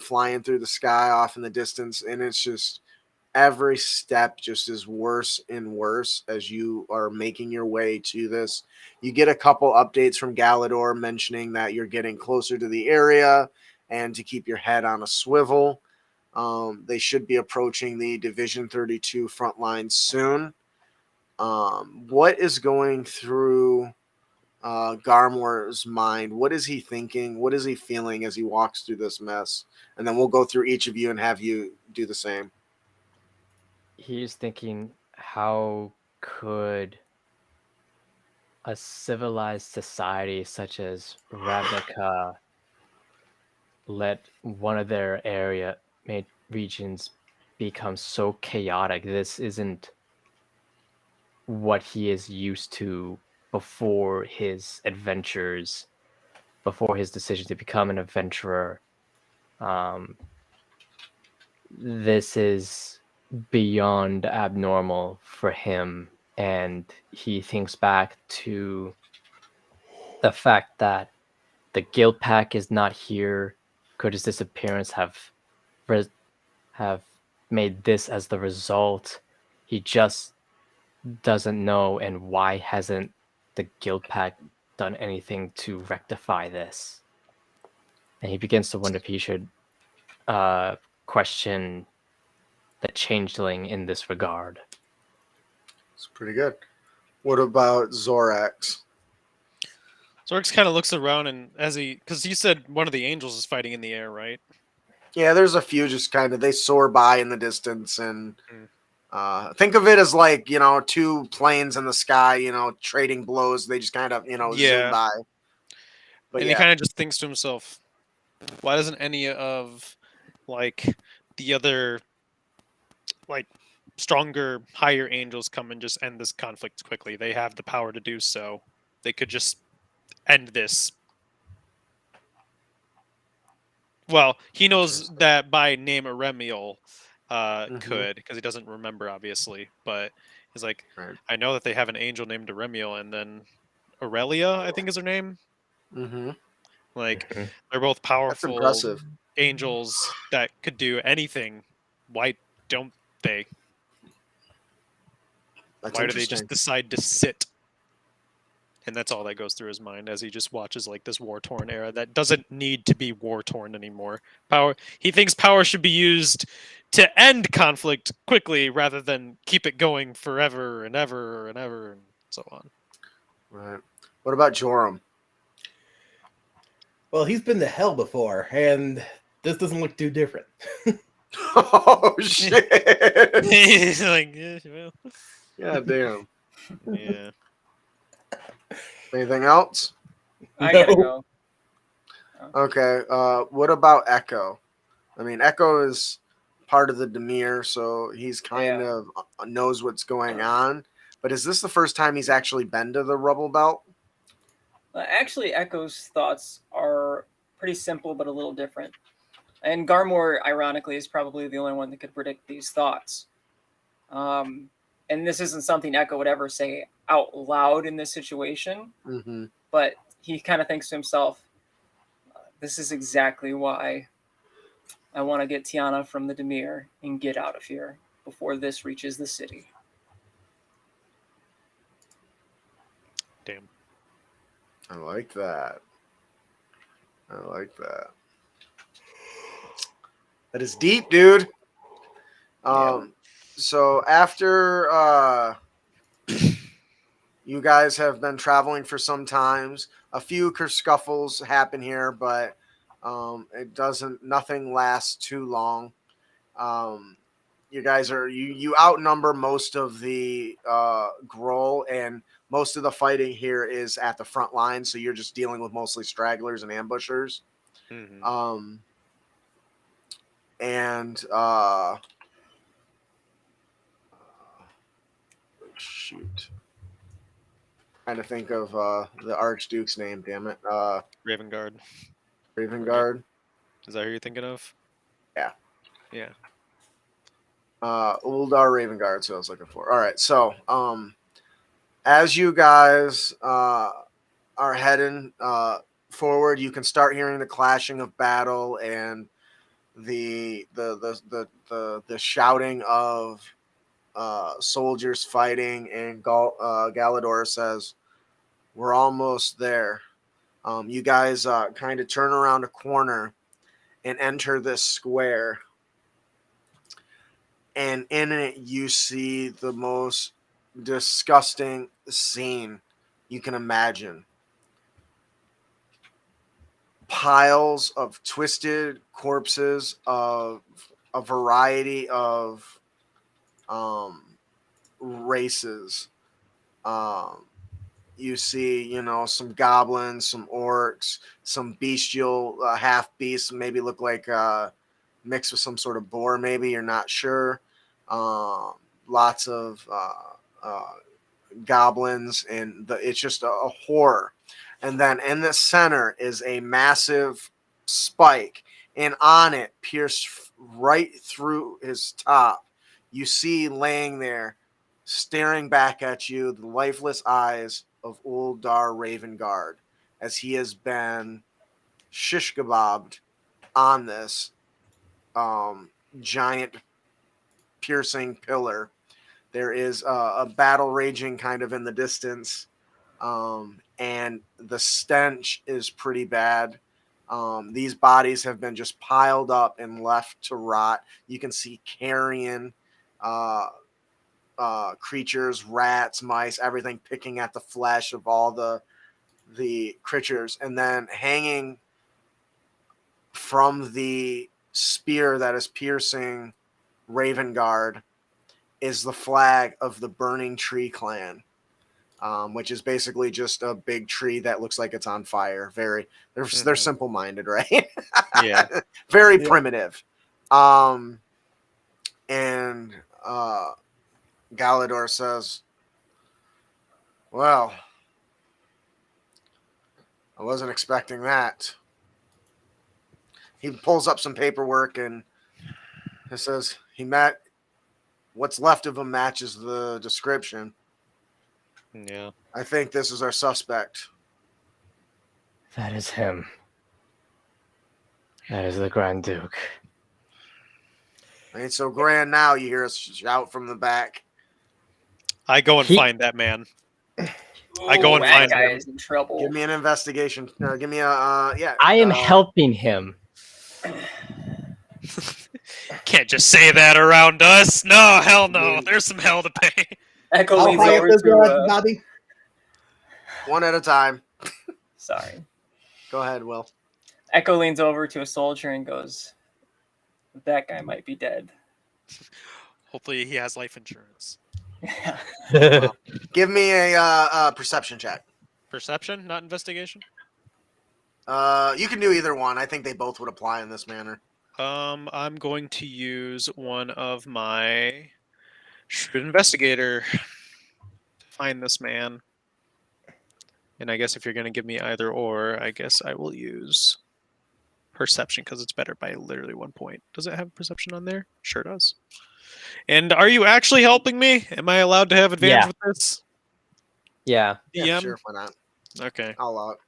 flying through the sky off in the distance. And it's just every step just is worse and worse as you are making your way to this. You get a couple updates from Galador mentioning that you're getting closer to the area and to keep your head on a swivel. They should be approaching the Division 32 front line soon. What is going through Garmor's mind? What is he thinking? What is he feeling as he walks through this mess? And then we'll go through each of you and have you do the same. He's thinking, how could a civilized society such as Ravnica let one of their regions become so chaotic? This isn't what he is used to before his adventures, before his decision to become an adventurer. this is beyond abnormal for him, and he thinks back to the fact that the guild pack is not here. Could his disappearance have made this as the result? He just doesn't know, and why hasn't the guild pack done anything to rectify this? And he begins to wonder if he should question the changeling in this regard. It's pretty good. What about Zorax? Zorx kind of looks around and because you said one of the angels is fighting in the air, right? Yeah, there's a few just kind of they soar by in the distance, and Mm. think of it as like two planes in the sky, trading blows. They just kind of zoom Yeah. by. But And he kind of just thinks to himself, why doesn't any of like the other like stronger, higher angels come and just end this conflict quickly? They have the power to do so. They could just end this. Well, he knows Interesting. that by name Eremiel Mhm. could, because he doesn't remember, obviously. But he's like, Right. I know that they have an angel named Eremiel, and then Aurelia, I think is her name. Mm-hmm. Like, Mhm. they're both That's powerful impressive. angels that could do anything. Why don't they? That's Why do they interesting. just decide to sit? And that's all that goes through his mind as he just watches like this war-torn era that doesn't need to be war-torn anymore. He thinks power should be used to end conflict quickly rather than keep it going forever and ever and ever and so on. Right. What about Joram? Well, he's been to hell before, and this doesn't look too different. Oh shit! He's like, yeah, well, God damn. yeah. Anything else? I gotta No. go. Okay. What about Echo? I mean, Echo is part of the Demir, so he's kind Yeah. of knows what's going on. But is this the first time he's actually been to the Rubble Belt? Actually, Echo's thoughts are pretty simple but a little different. And Garmor, ironically, is probably the only one that could predict these thoughts. And this isn't something Echo would ever say out loud in this situation, Mm-hmm. but he kind of thinks to himself, this is exactly why I want to get Tiana from the Demir and get out of here before this reaches the city. Damn. I like that. I like that. That is deep, dude. So after you guys have been traveling for some times, a few scuffles happen here, but nothing lasts too long. You guys you outnumber most of the Groll, and most of the fighting here is at the front line, so you're just dealing with mostly stragglers and ambushers. Mm-hmm. And shoot, trying to think of the Archduke's name. Damn it, Ravengard. Ravengard. Is that who you're thinking of? Yeah. Yeah. Uldar Ravengard. So I was looking for. All right, so as you guys are heading forward, you can start hearing the clashing of battle and the shouting of soldiers fighting, and Galador says, "We're almost there." You guys kind of turn around a corner and enter this square, and in it you see the most disgusting scene you can imagine. Piles of twisted corpses of a variety of races. You see, some goblins, some orcs, some bestial half beasts, maybe look like mixed with some sort of boar, maybe, you're not sure. Lots of goblins, and it's just a horror. And then in the center is a massive spike, and on it, pierced right through his top, you see laying there, staring back at you, the lifeless eyes of Uldar Ravengard, as he has been shish kebabbed on this giant piercing pillar. There is a battle raging kind of in the distance, and the stench is pretty bad. These bodies have been just piled up and left to rot. You can see carrion creatures, rats, mice, everything picking at the flesh of all the creatures, and then hanging from the spear that is piercing Ravengard is the flag of the Burning Tree Clan, which is basically just a big tree that looks like it's on fire. They're simple-minded, right? Yeah. Very primitive. And Galador says, well, I wasn't expecting that. He pulls up some paperwork and he says what's left of him matches the description. Yeah. I think this is our suspect. That is him. That is the Grand Duke. Ain't so grand now, you hear us shout from the back. I go and find that man. I go and that find guy him. is in trouble. Give me an investigation. Give me a I am helping him. Can't just say that around us. No, hell no. There's some hell to pay. Echo How leans high up over is to. the body? one at a time. Sorry. Go ahead, Will. Echo leans over to a soldier and goes, "That guy might be dead." Hopefully he has life insurance. Give me a perception check. Perception, not investigation? You can do either one. I think they both would apply in this manner. I'm going to use one of my shrewd investigator to find this man. And I guess if you're going to give me either or, I guess I will use perception because it's better by literally 1 point. Does it have perception on there? Sure does. And are you actually helping me? Am I allowed to have advantage with this? Yeah. Yeah, DM? sure, why not? Okay. I'll allow it.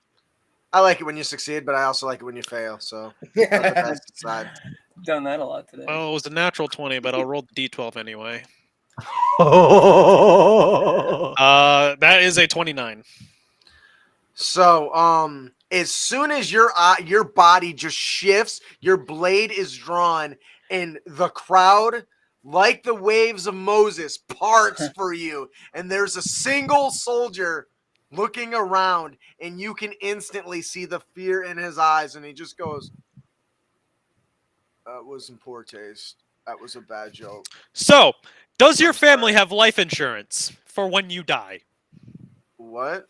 I like it when you succeed, but I also like it when you fail. So let the best decide. Done that a lot today. Well, it was a natural 20, but I'll roll the d12 anyway. That is a 29. So, as soon as your body just shifts, your blade is drawn, and the crowd, like the waves of Moses, parts for you, and there's a single soldier looking around, and you can instantly see the fear in his eyes, and he just goes, "That was in poor taste. That was a bad joke." So, does your family have life insurance for when you die? What?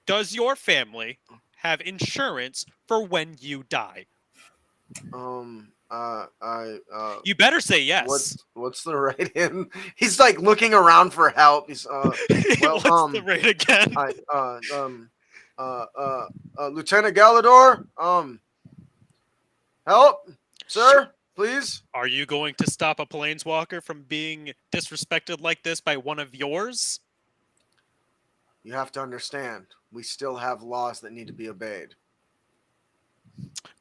Does your family have insurance for when you die? You better say yes. What's the right in? He's like looking around for help. He's well, What's the rate again? Lieutenant Galador, help, sir, please. Are you going to stop a planeswalker from being disrespected like this by one of yours? You have to understand, we still have laws that need to be obeyed.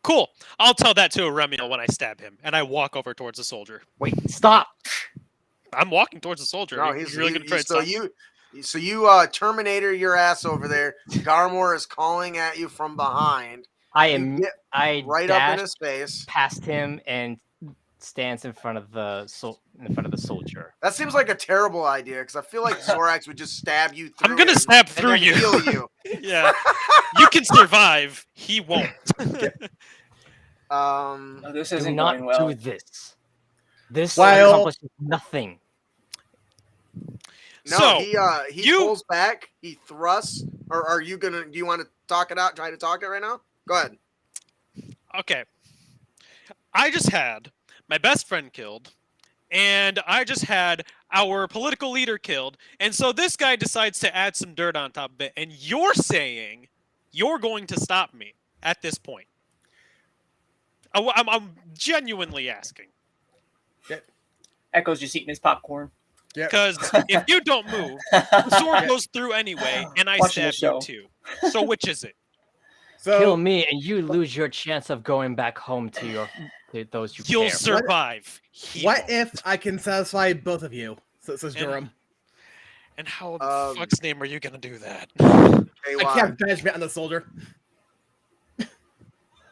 Cool. I'll tell that to Aremiel when I stab him, and I walk over towards the soldier. Wait, stop. I'm walking towards the soldier. No, He's really going to try to so stop. you Terminator your ass over there. Garmor is calling at you from behind. I Right up in dash his face. past him and stands in front of the soldier. That seems like a terrible idea because I feel like Zorax would just stab you through. I'm going to him stab and through then you. Heal you. Yeah. You can survive. He won't. Oh, this Do isn't not going well. do this. This Well- accomplishes nothing. No, So, he you- pulls back, he thrusts, or are you gonna? Do you want to talk it out? Try to talk it right now. Go ahead. Okay. I just had my best friend killed, and I just had our political leader killed, and so this guy decides to add some dirt on top of it, and you're saying you're going to stop me at this point. I'm genuinely asking. Echo's just eating his popcorn. Because if you don't move, the sword goes through anyway, and I Watching the stab you show. too. So which is it? Kill So me, and you lose your chance of going back home to those you You'll care. survive. He what won't. if I can satisfy both of you? Says And- Durham. And how the Um, fuck's name are you gonna do that? Hey, I can't banishment on the soldier.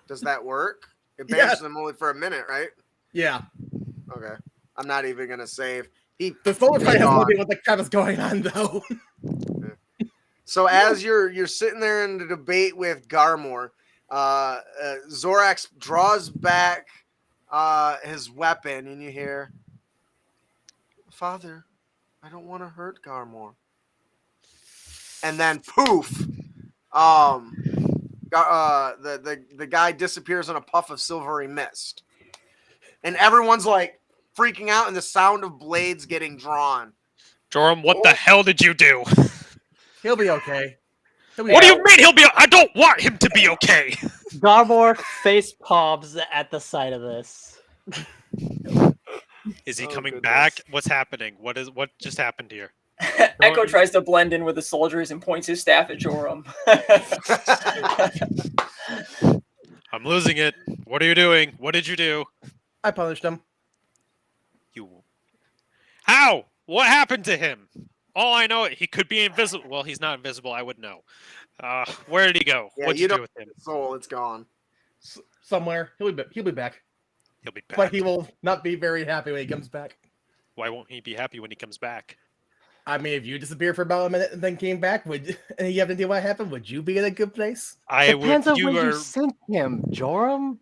does that work? It Yeah. banishes them only for a minute, right? Yeah. Okay. I'm not even gonna save. He The soldier probably He's has no gone. idea what the crap is going on, though. So as you're sitting there in the debate with Garmor, Zorax draws back his weapon, and you hear, "Father, I don't want to hurt Garmor." And then poof, the guy disappears in a puff of silvery mist, and everyone's like freaking out, and the sound of blades getting drawn. Joram, what the hell did you do? He'll be okay. What do you mean he'll be? I don't want him to be okay. Garmor face palms at the sight of this. Is he Oh, coming goodness. back? What's happening? What just happened here? Echo tries to blend in with the soldiers and points his staff at Joram. I'm losing it. What are you doing? What did you do? I punished him. You. How? What happened to him? All I know, he could be invisible. Well, he's not invisible. I would know. Where did he go? Yeah, What'd you you do don't- with him? Soul, it's gone. Somewhere. He'll be back. He'll be back. But he will not be very happy when he comes back. Why won't he be happy when he comes back? I mean, if you disappeared for about a minute and then came back, and you have no idea what happened, would you be in a good place? I Depends would. on when You you are. sent him, Joram.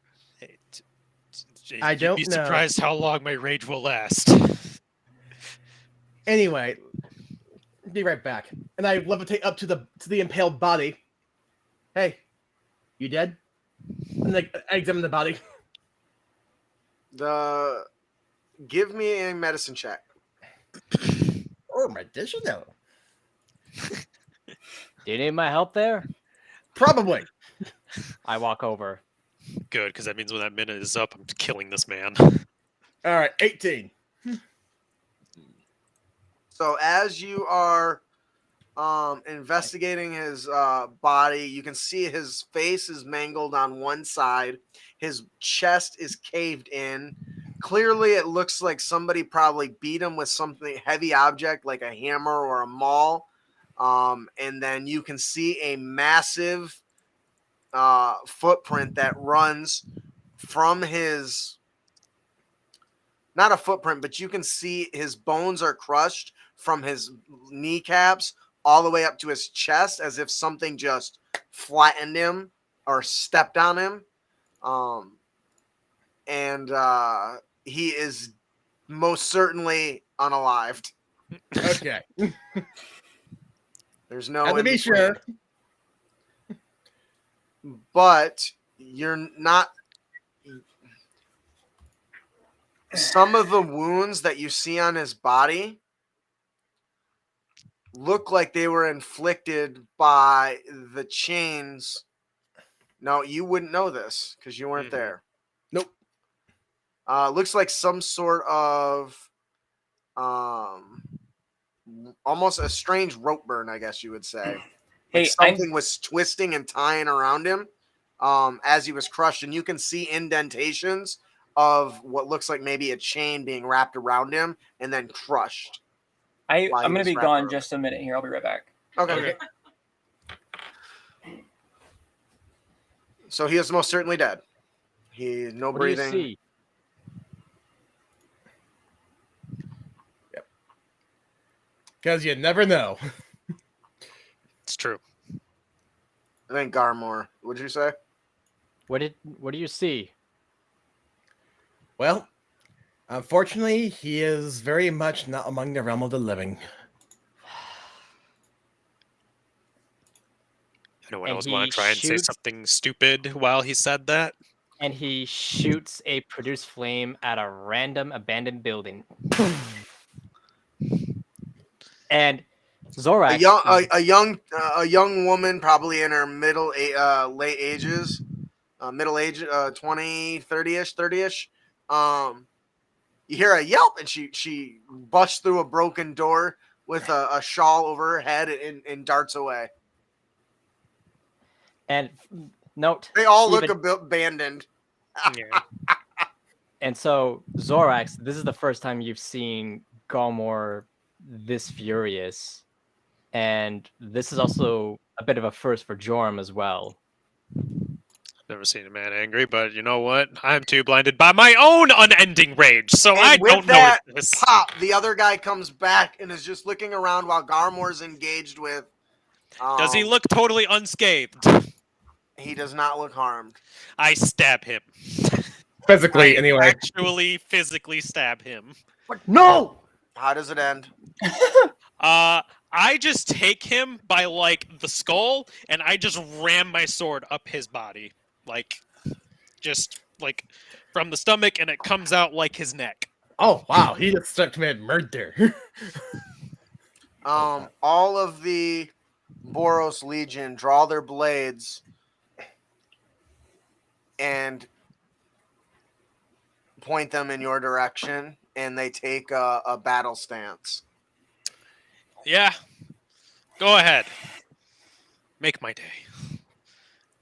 I You'd don't be know. surprised how long my rage will last. Anyway, be right back. And I levitate up to the impaled body. Hey, you dead? And like I examine the body. Give me a medicine check. Oh, medicinal. Do you need my help there? Probably. I walk over. Good, because that means when that minute is up, I'm killing this man. All right, 18. So as you are investigating his body, you can see his face is mangled on one side. His chest is caved in. Clearly, it looks like somebody probably beat him with something heavy object like a hammer or a maul. And then you can see a massive footprint that runs from his, not a footprint, but you can see his bones are crushed from his kneecaps all the way up to his chest, as if something just flattened him or stepped on him. And he is most certainly unalived. Okay. There's no And to in be between. sure, But you're not. Some of the wounds that you see on his body look like they were inflicted by the chains. No, you wouldn't know this because you weren't Mhm. there. Nope. Looks like some sort of almost a strange rope burn, I guess you would say. Hey, Like something was twisting and tying around him as he was crushed, and you can see indentations of what looks like maybe a chain being wrapped around him and then crushed. I'm Why he going to was be wrapped gone around. just a minute here. I'll be right back. Okay. So he is most certainly dead. He no What do you breathing. see? because you never know. It's true. I think Garmor. What'd you say? What do you see? Well, unfortunately, he is very much not among the realm of the living. Anyone And else want he to try and say shoots- something stupid while he said that? And he shoots a produce flame at a random abandoned building. And Zorax, A young woman, probably in her late ages, middle age, 20, 30-ish, 30-ish. You hear a yelp, and she busts through a broken door with a shawl over her head and darts away. And note, They all look even- a bit abandoned. Yeah. and so Zorax, this is the first time you've seen Galmor this furious, and this is also a bit of a first for Jorm as well. Never seen a man angry, but you know what? I'm too blinded by my own unending rage, so And I with don't know that what this. Pop, the other guy comes back and is just looking around while Garmor's engaged with. Does he look totally unscathed? He does not look harmed. I stab him. Physically, I anyway. actually physically stab him. No! How does it end? I just take him by like the skull and I just ram my sword up his body. Just from the stomach, and it comes out like his neck. Oh wow, he just committed murder. All of the Boros Legion draw their blades and point them in your direction, and they take a battle stance. Yeah. Go ahead. Make my day.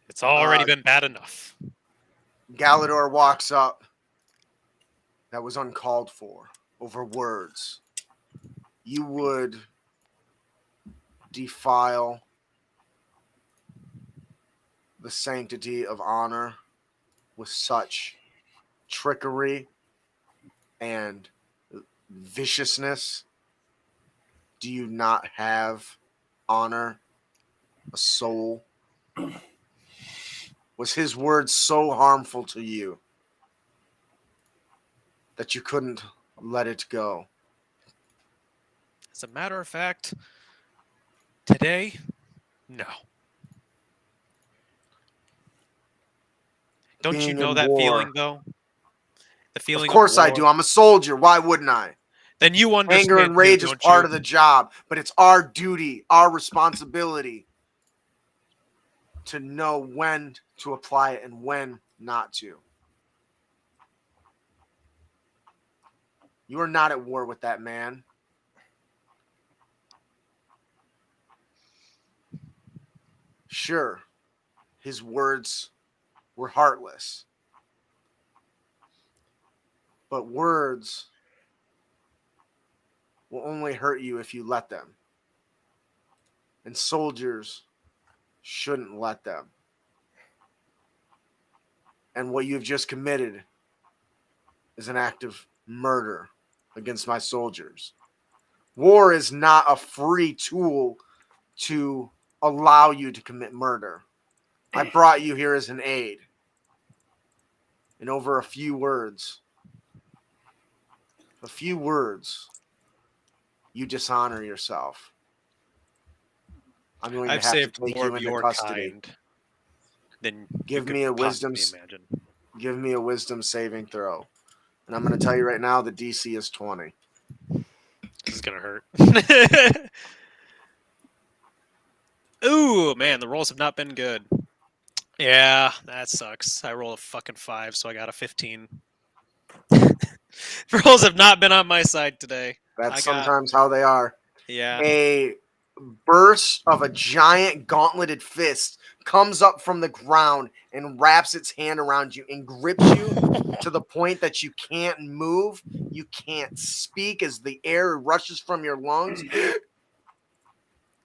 It's already been bad enough. Galador walks up. That was uncalled for. Over words. You would defile the sanctity of honor with such trickery and viciousness. Do you not have honor, a soul? Was his words so harmful to you that you couldn't let it go? As a matter of fact, today, no. Don't you Being know in that war. feeling, though? The feeling Of course I war? do. I'm a soldier. Why wouldn't I? Then you understand. Anger and rage is part of the job, but it's our duty, our responsibility to know when to apply it and when not to. You are not at war with that man. Sure, his words were heartless, but words will only hurt you if you let them. And soldiers shouldn't let them. And what you've just committed is an act of murder against my soldiers. War is not a free tool to allow you to commit murder. I brought you here as an aid. And over a few words, you dishonor yourself. I'm going I've to have saved to take more you of into your custody. kind than Give you me a could wisdom possibly imagine. Give me a wisdom saving throw. And I'm going to tell you right now, the DC is 20. This is gonna hurt. Ooh, man, the rolls have not been good. Yeah, that sucks. I rolled a fucking 5, so I got a 15. Rolls have not been on my side today. That's sometimes how they are. Yeah. A burst of a giant gauntleted fist comes up from the ground and wraps its hand around you and grips you to the point that you can't move, you can't speak as the air rushes from your lungs,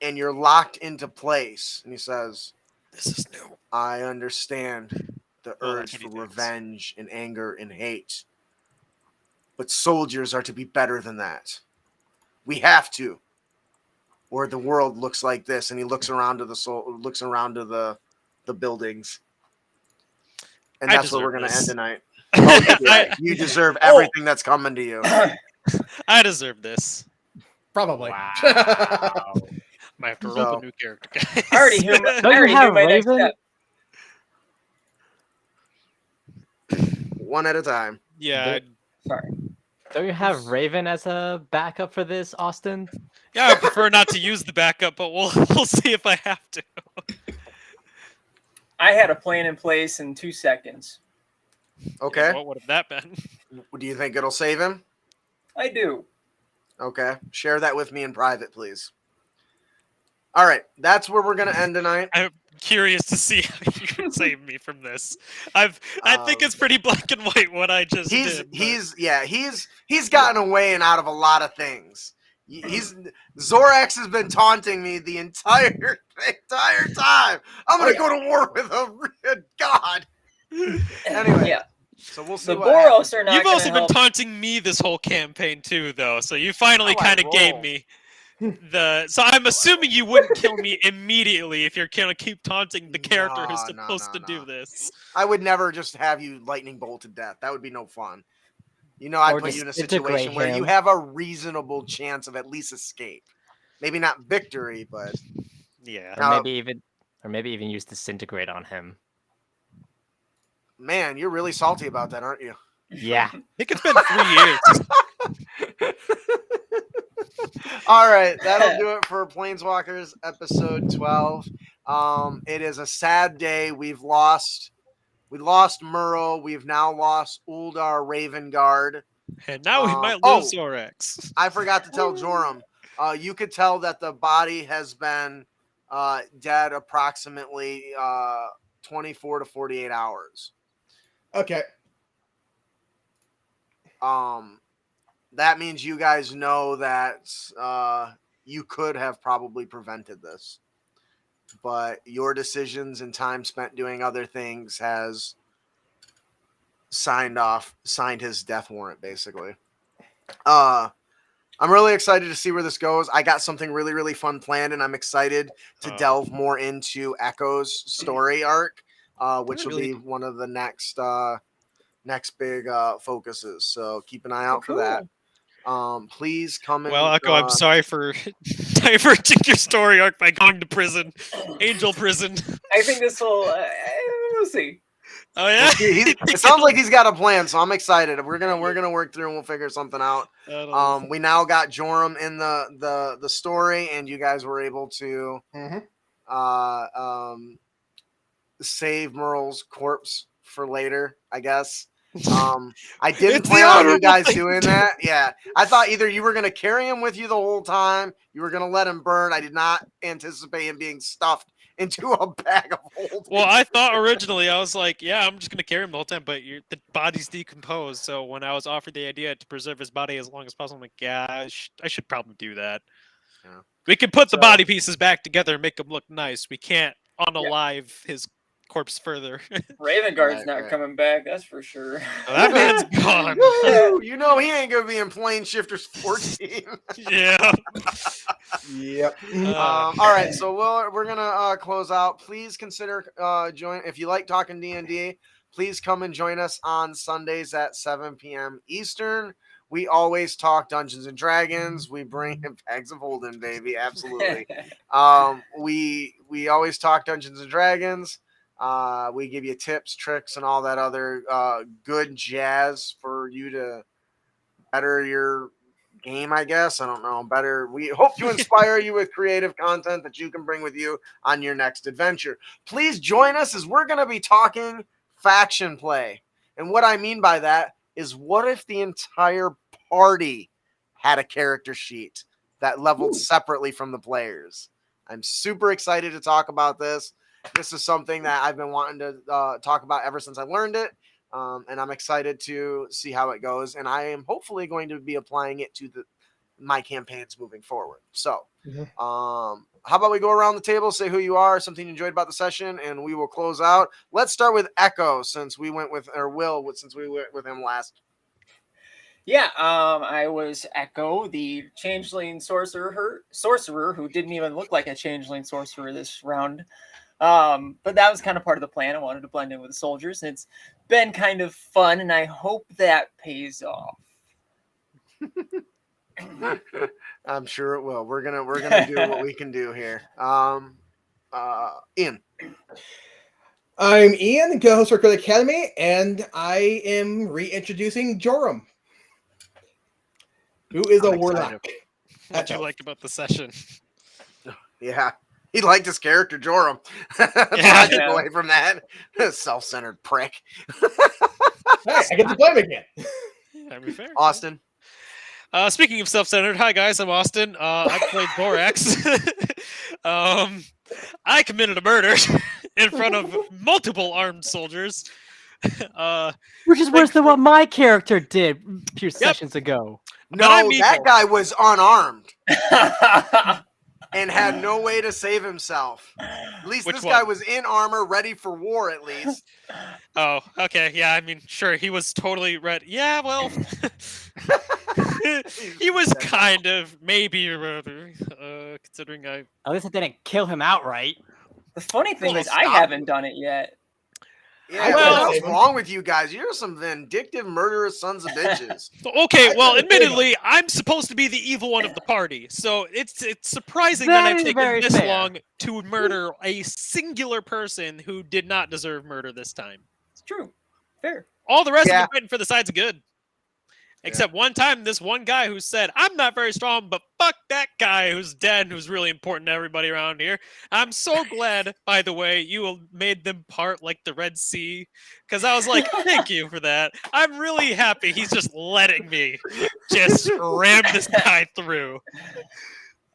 and you're locked into place. And he says, This is new. I understand the Well, urge that's for what he thinks. revenge and anger and hate. But soldiers are to be better than that. We have to. Or the world looks like this. And he looks around to the buildings. And I that's where we're deserve going to end this. tonight. Oh, yeah, you deserve everything that's coming to you. I deserve this. Probably. Wow. Might have to roll So- the new character, guys. I already knew my, Don't I you already have knew my next Raven? step. One at a time. Yeah, Sorry. Don't you have Raven as a backup for this, Austin? yeah. I prefer not to use the backup, but we'll see if I have to. I had a plan in place in 2 seconds. Okay. And what would have that been? Do you think it'll save him? I do. Okay. Share that with me in private, please. All right. That's where we're going to end tonight. I'm curious to see how you can save me from this. I think it's pretty black and white what I just did. He's gotten away and out of a lot of things. Zorax has been taunting me the entire time. I'm gonna go to war with him. God. Anyway, Yeah. so we'll see. The what happens. Boros are not You've going also to been help. taunting me this whole campaign too, though. So you finally How I kind of gave roll. me the. So I'm assuming you wouldn't kill me immediately if you're gonna keep taunting the character who's No, supposed to no. do this. I would never just have you lightning bolt to death. That would be no fun. You know, I'd Or put you in a disintegrate situation where you him. have a reasonable chance of at least escape. Maybe not victory, but Yeah. Or Now- maybe even use disintegrate on him. man, you're really salty about that, aren't you? Yeah. I think it's been 3 years. All right, that'll do it for Planeswalkers episode 12. It is a sad day. We lost Murrow. We've now lost Uldar Ravengard. And now we might oh. lose Zorax. I forgot to tell Joram. You could tell that the body has been dead approximately 24 to 48 hours. Okay. That means you guys know that you could have probably prevented this, but your decisions and time spent doing other things has signed his death warrant, basically. I'm really excited to see where this goes. I got something really, really fun planned, and I'm excited to delve more into Echo's story arc, which will be one of the next big focuses. So keep an eye out for that. Please come in. Well, Echo, I'm sorry for diverting your story arc by going to prison, Angel Prison. I think this will. We'll see. Oh yeah. It sounds like he's got a plan, so I'm excited. We're gonna work through and we'll figure something out. We now got Joram in the story, and you guys were able to save Merle's corpse for later, I guess. I didn't It's plan the on you honorable guys thing doing to do. that. Yeah, I thought either you were gonna carry him with you the whole time, you were gonna let him burn. I did not anticipate him being stuffed into a bag of holding. Well, I thought originally I was like, yeah, I'm just gonna carry him the whole time, but the body's decomposed. So when I was offered the idea to preserve his body as long as possible, I'm like, yeah, I should probably do that. Yeah. We can put the body pieces back together and make them look nice. We can't unalive his corpse further. Ravengard's not coming back. That's for sure. So that man's gone. You know he ain't gonna be in Planeshifters 14. Yeah. Yep. All right, so we're gonna close out. Please consider join if you like talking D&D. Please come and join us on Sundays at 7 p.m. Eastern. We always talk Dungeons and Dragons. We bring in bags of Holden, baby. Absolutely. We always talk Dungeons and Dragons. We give you tips, tricks, and all that other good jazz for you to better your game, I guess. I don't know. We hope to inspire you with creative content that you can bring with you on your next adventure. Please join us as we're going to be talking faction play. And what I mean by that is, what if the entire party had a character sheet that leveled separately from the players? I'm super excited to talk about this. This is something that I've been wanting to talk about ever since I learned it. And I'm excited to see how it goes. And I am hopefully going to be applying it to my campaigns moving forward. So how about we go around the table, say who you are, something you enjoyed about the session, and we will close out. Let's start with Echo, since we went with him last. Yeah, I was Echo, the changeling sorcerer who didn't even look like a changeling sorcerer this round. But that was kind of part of the plan. I wanted to blend in with the soldiers, and it's been kind of fun, and I hope that pays off. I'm sure it will. We're gonna do what we can do here. Ian. I'm Ian, co-host of Credit Academy, and I am reintroducing Joram, who is a warlock. What you like about the session? Yeah. He liked his character, Joram. That's what I took Yeah. away from that. Self-centered prick. Hey, I get to play him again. That'd be fair. Austin. Speaking of self-centered, hi guys, I'm Austin. I played Borax. I committed a murder in front of multiple armed soldiers. Which is worse than what my character did a few Yep. sessions ago. But I'm No, that evil. guy was unarmed and had no way to save himself. At least Which this guy one? was in armor, ready for war at least. Oh, okay, yeah. I mean, sure, he was totally red. Yeah, well, he was kind of maybe rather, considering I. At least I didn't kill him outright. The funny thing Well, is, I stop. haven't done it yet. Yeah, Well- what's wrong with you guys? You're some vindictive, murderous sons of bitches. Okay, well, I- admittedly, I'm supposed to be the evil one of the party, so it's surprising that That I've is taken very this fair. long to murder a singular person who did not deserve murder this time. It's true. Fair. All the rest Yeah. of them fighting for the sides of good. Except one time, this one guy who said, I'm not very strong, but fuck that guy who's dead and who's really important to everybody around here. I'm so glad, by the way, you made them part like the Red Sea. Because I was like, thank you for that. I'm really happy he's just letting me just ram this guy through.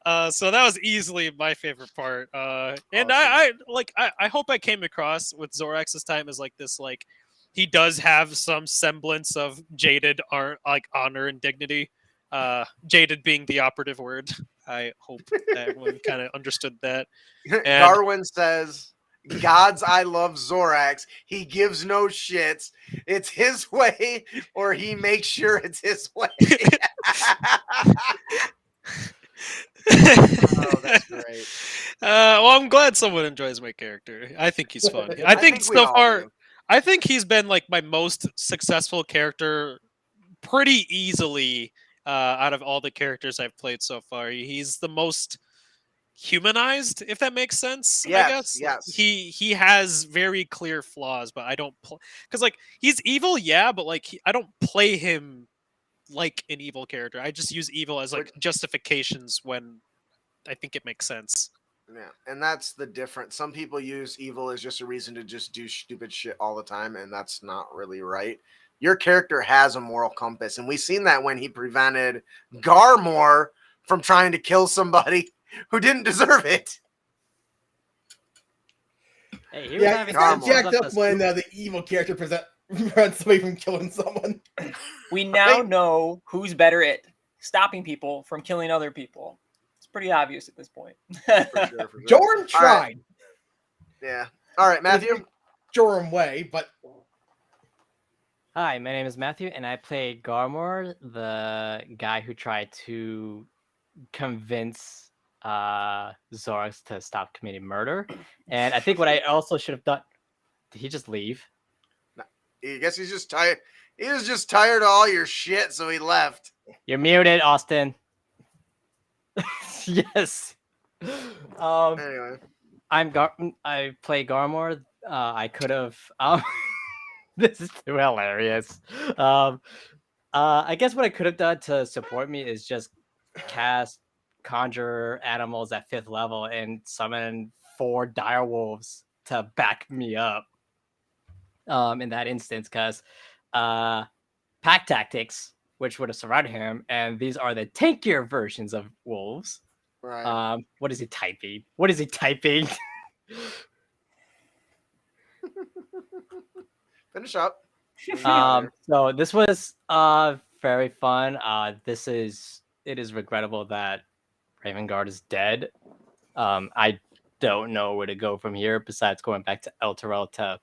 So that was easily my favorite part. And Awesome. I hope I came across with Zorax this time as like this, like, he does have some semblance of jaded honor and dignity. Jaded being the operative word. I hope everyone kind of understood that. Darwin says, Gods, I love Zorax. He gives no shits. It's his way, or he makes sure it's his way. Oh, that's great. Well, I'm glad someone enjoys my character. I think he's fun. I think we so all far, do. I think he's been like my most successful character pretty easily out of all the characters I've played so far. He's the most humanized, if that makes sense. Yes, I guess. yes. He has very clear flaws, but I don't because like he's evil, yeah, but like I don't play him like an evil character. I just use evil as like justifications when I think it makes sense. Yeah, and that's the difference. Some people use evil as just a reason to just do stupid shit all the time, and that's not really right. Your character has a moral compass, and we've seen that when he prevented Garmore from trying to kill somebody who didn't deserve it. Hey, he was Yeah, having it's kind Garmore. of jacked up when the evil character prevents somebody from killing someone. We now Right. know who's better at stopping people from killing other people. It's pretty obvious at this point. For sure. Joram tried Yeah. All right, Matthew. Joram way, but Hi, my name is Matthew, and I play Garmor, the guy who tried to convince Zorax to stop committing murder. And I think what I also should have done. Did he just leave? I guess he's just tired. He was just tired of all your shit, so he left. You're muted, Austin. Yes. Anyway. I play Garmor. I could have. This is too hilarious. I guess what I could have done to support me is just cast conjure animals at 5th level and summon 4 dire wolves to back me up. In that instance, because pack tactics, which would have surrounded him, and these are the tankier versions of wolves. Right. What is he typing? What is he typing? Finish up. So this was very fun. It is regrettable that Ravengard is dead. I don't know where to go from here besides going back to Elturel to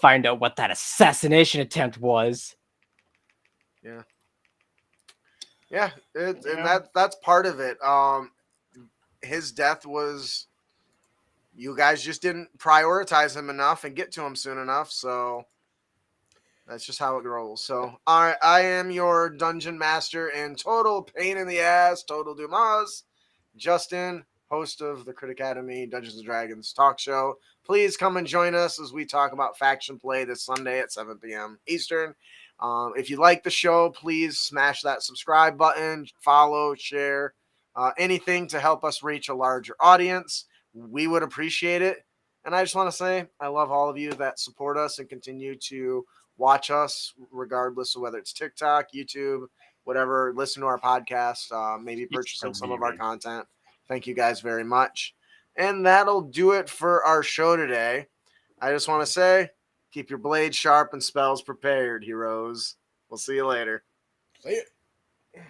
find out what that assassination attempt was. Yeah, and that's part of it. His death was, you guys just didn't prioritize him enough and get to him soon enough, so that's just how it rolls. So, all right, I am your dungeon master and total pain in the ass, total Dumas, Justin, host of the Crit Academy Dungeons and Dragons talk show. Please come and join us as we talk about faction play this Sunday at 7 p.m. Eastern. If you like the show, please smash that subscribe button, follow, share, anything to help us reach a larger audience. we would appreciate it. And I just want to say I love all of you that support us and continue to watch us, regardless of whether it's TikTok, YouTube, whatever. Listen to our podcast, maybe purchasing some of our content. Thank you guys very much. And that'll do it for our show today. I just want to say, keep your blades sharp and spells prepared, heroes. We'll see you later. See ya.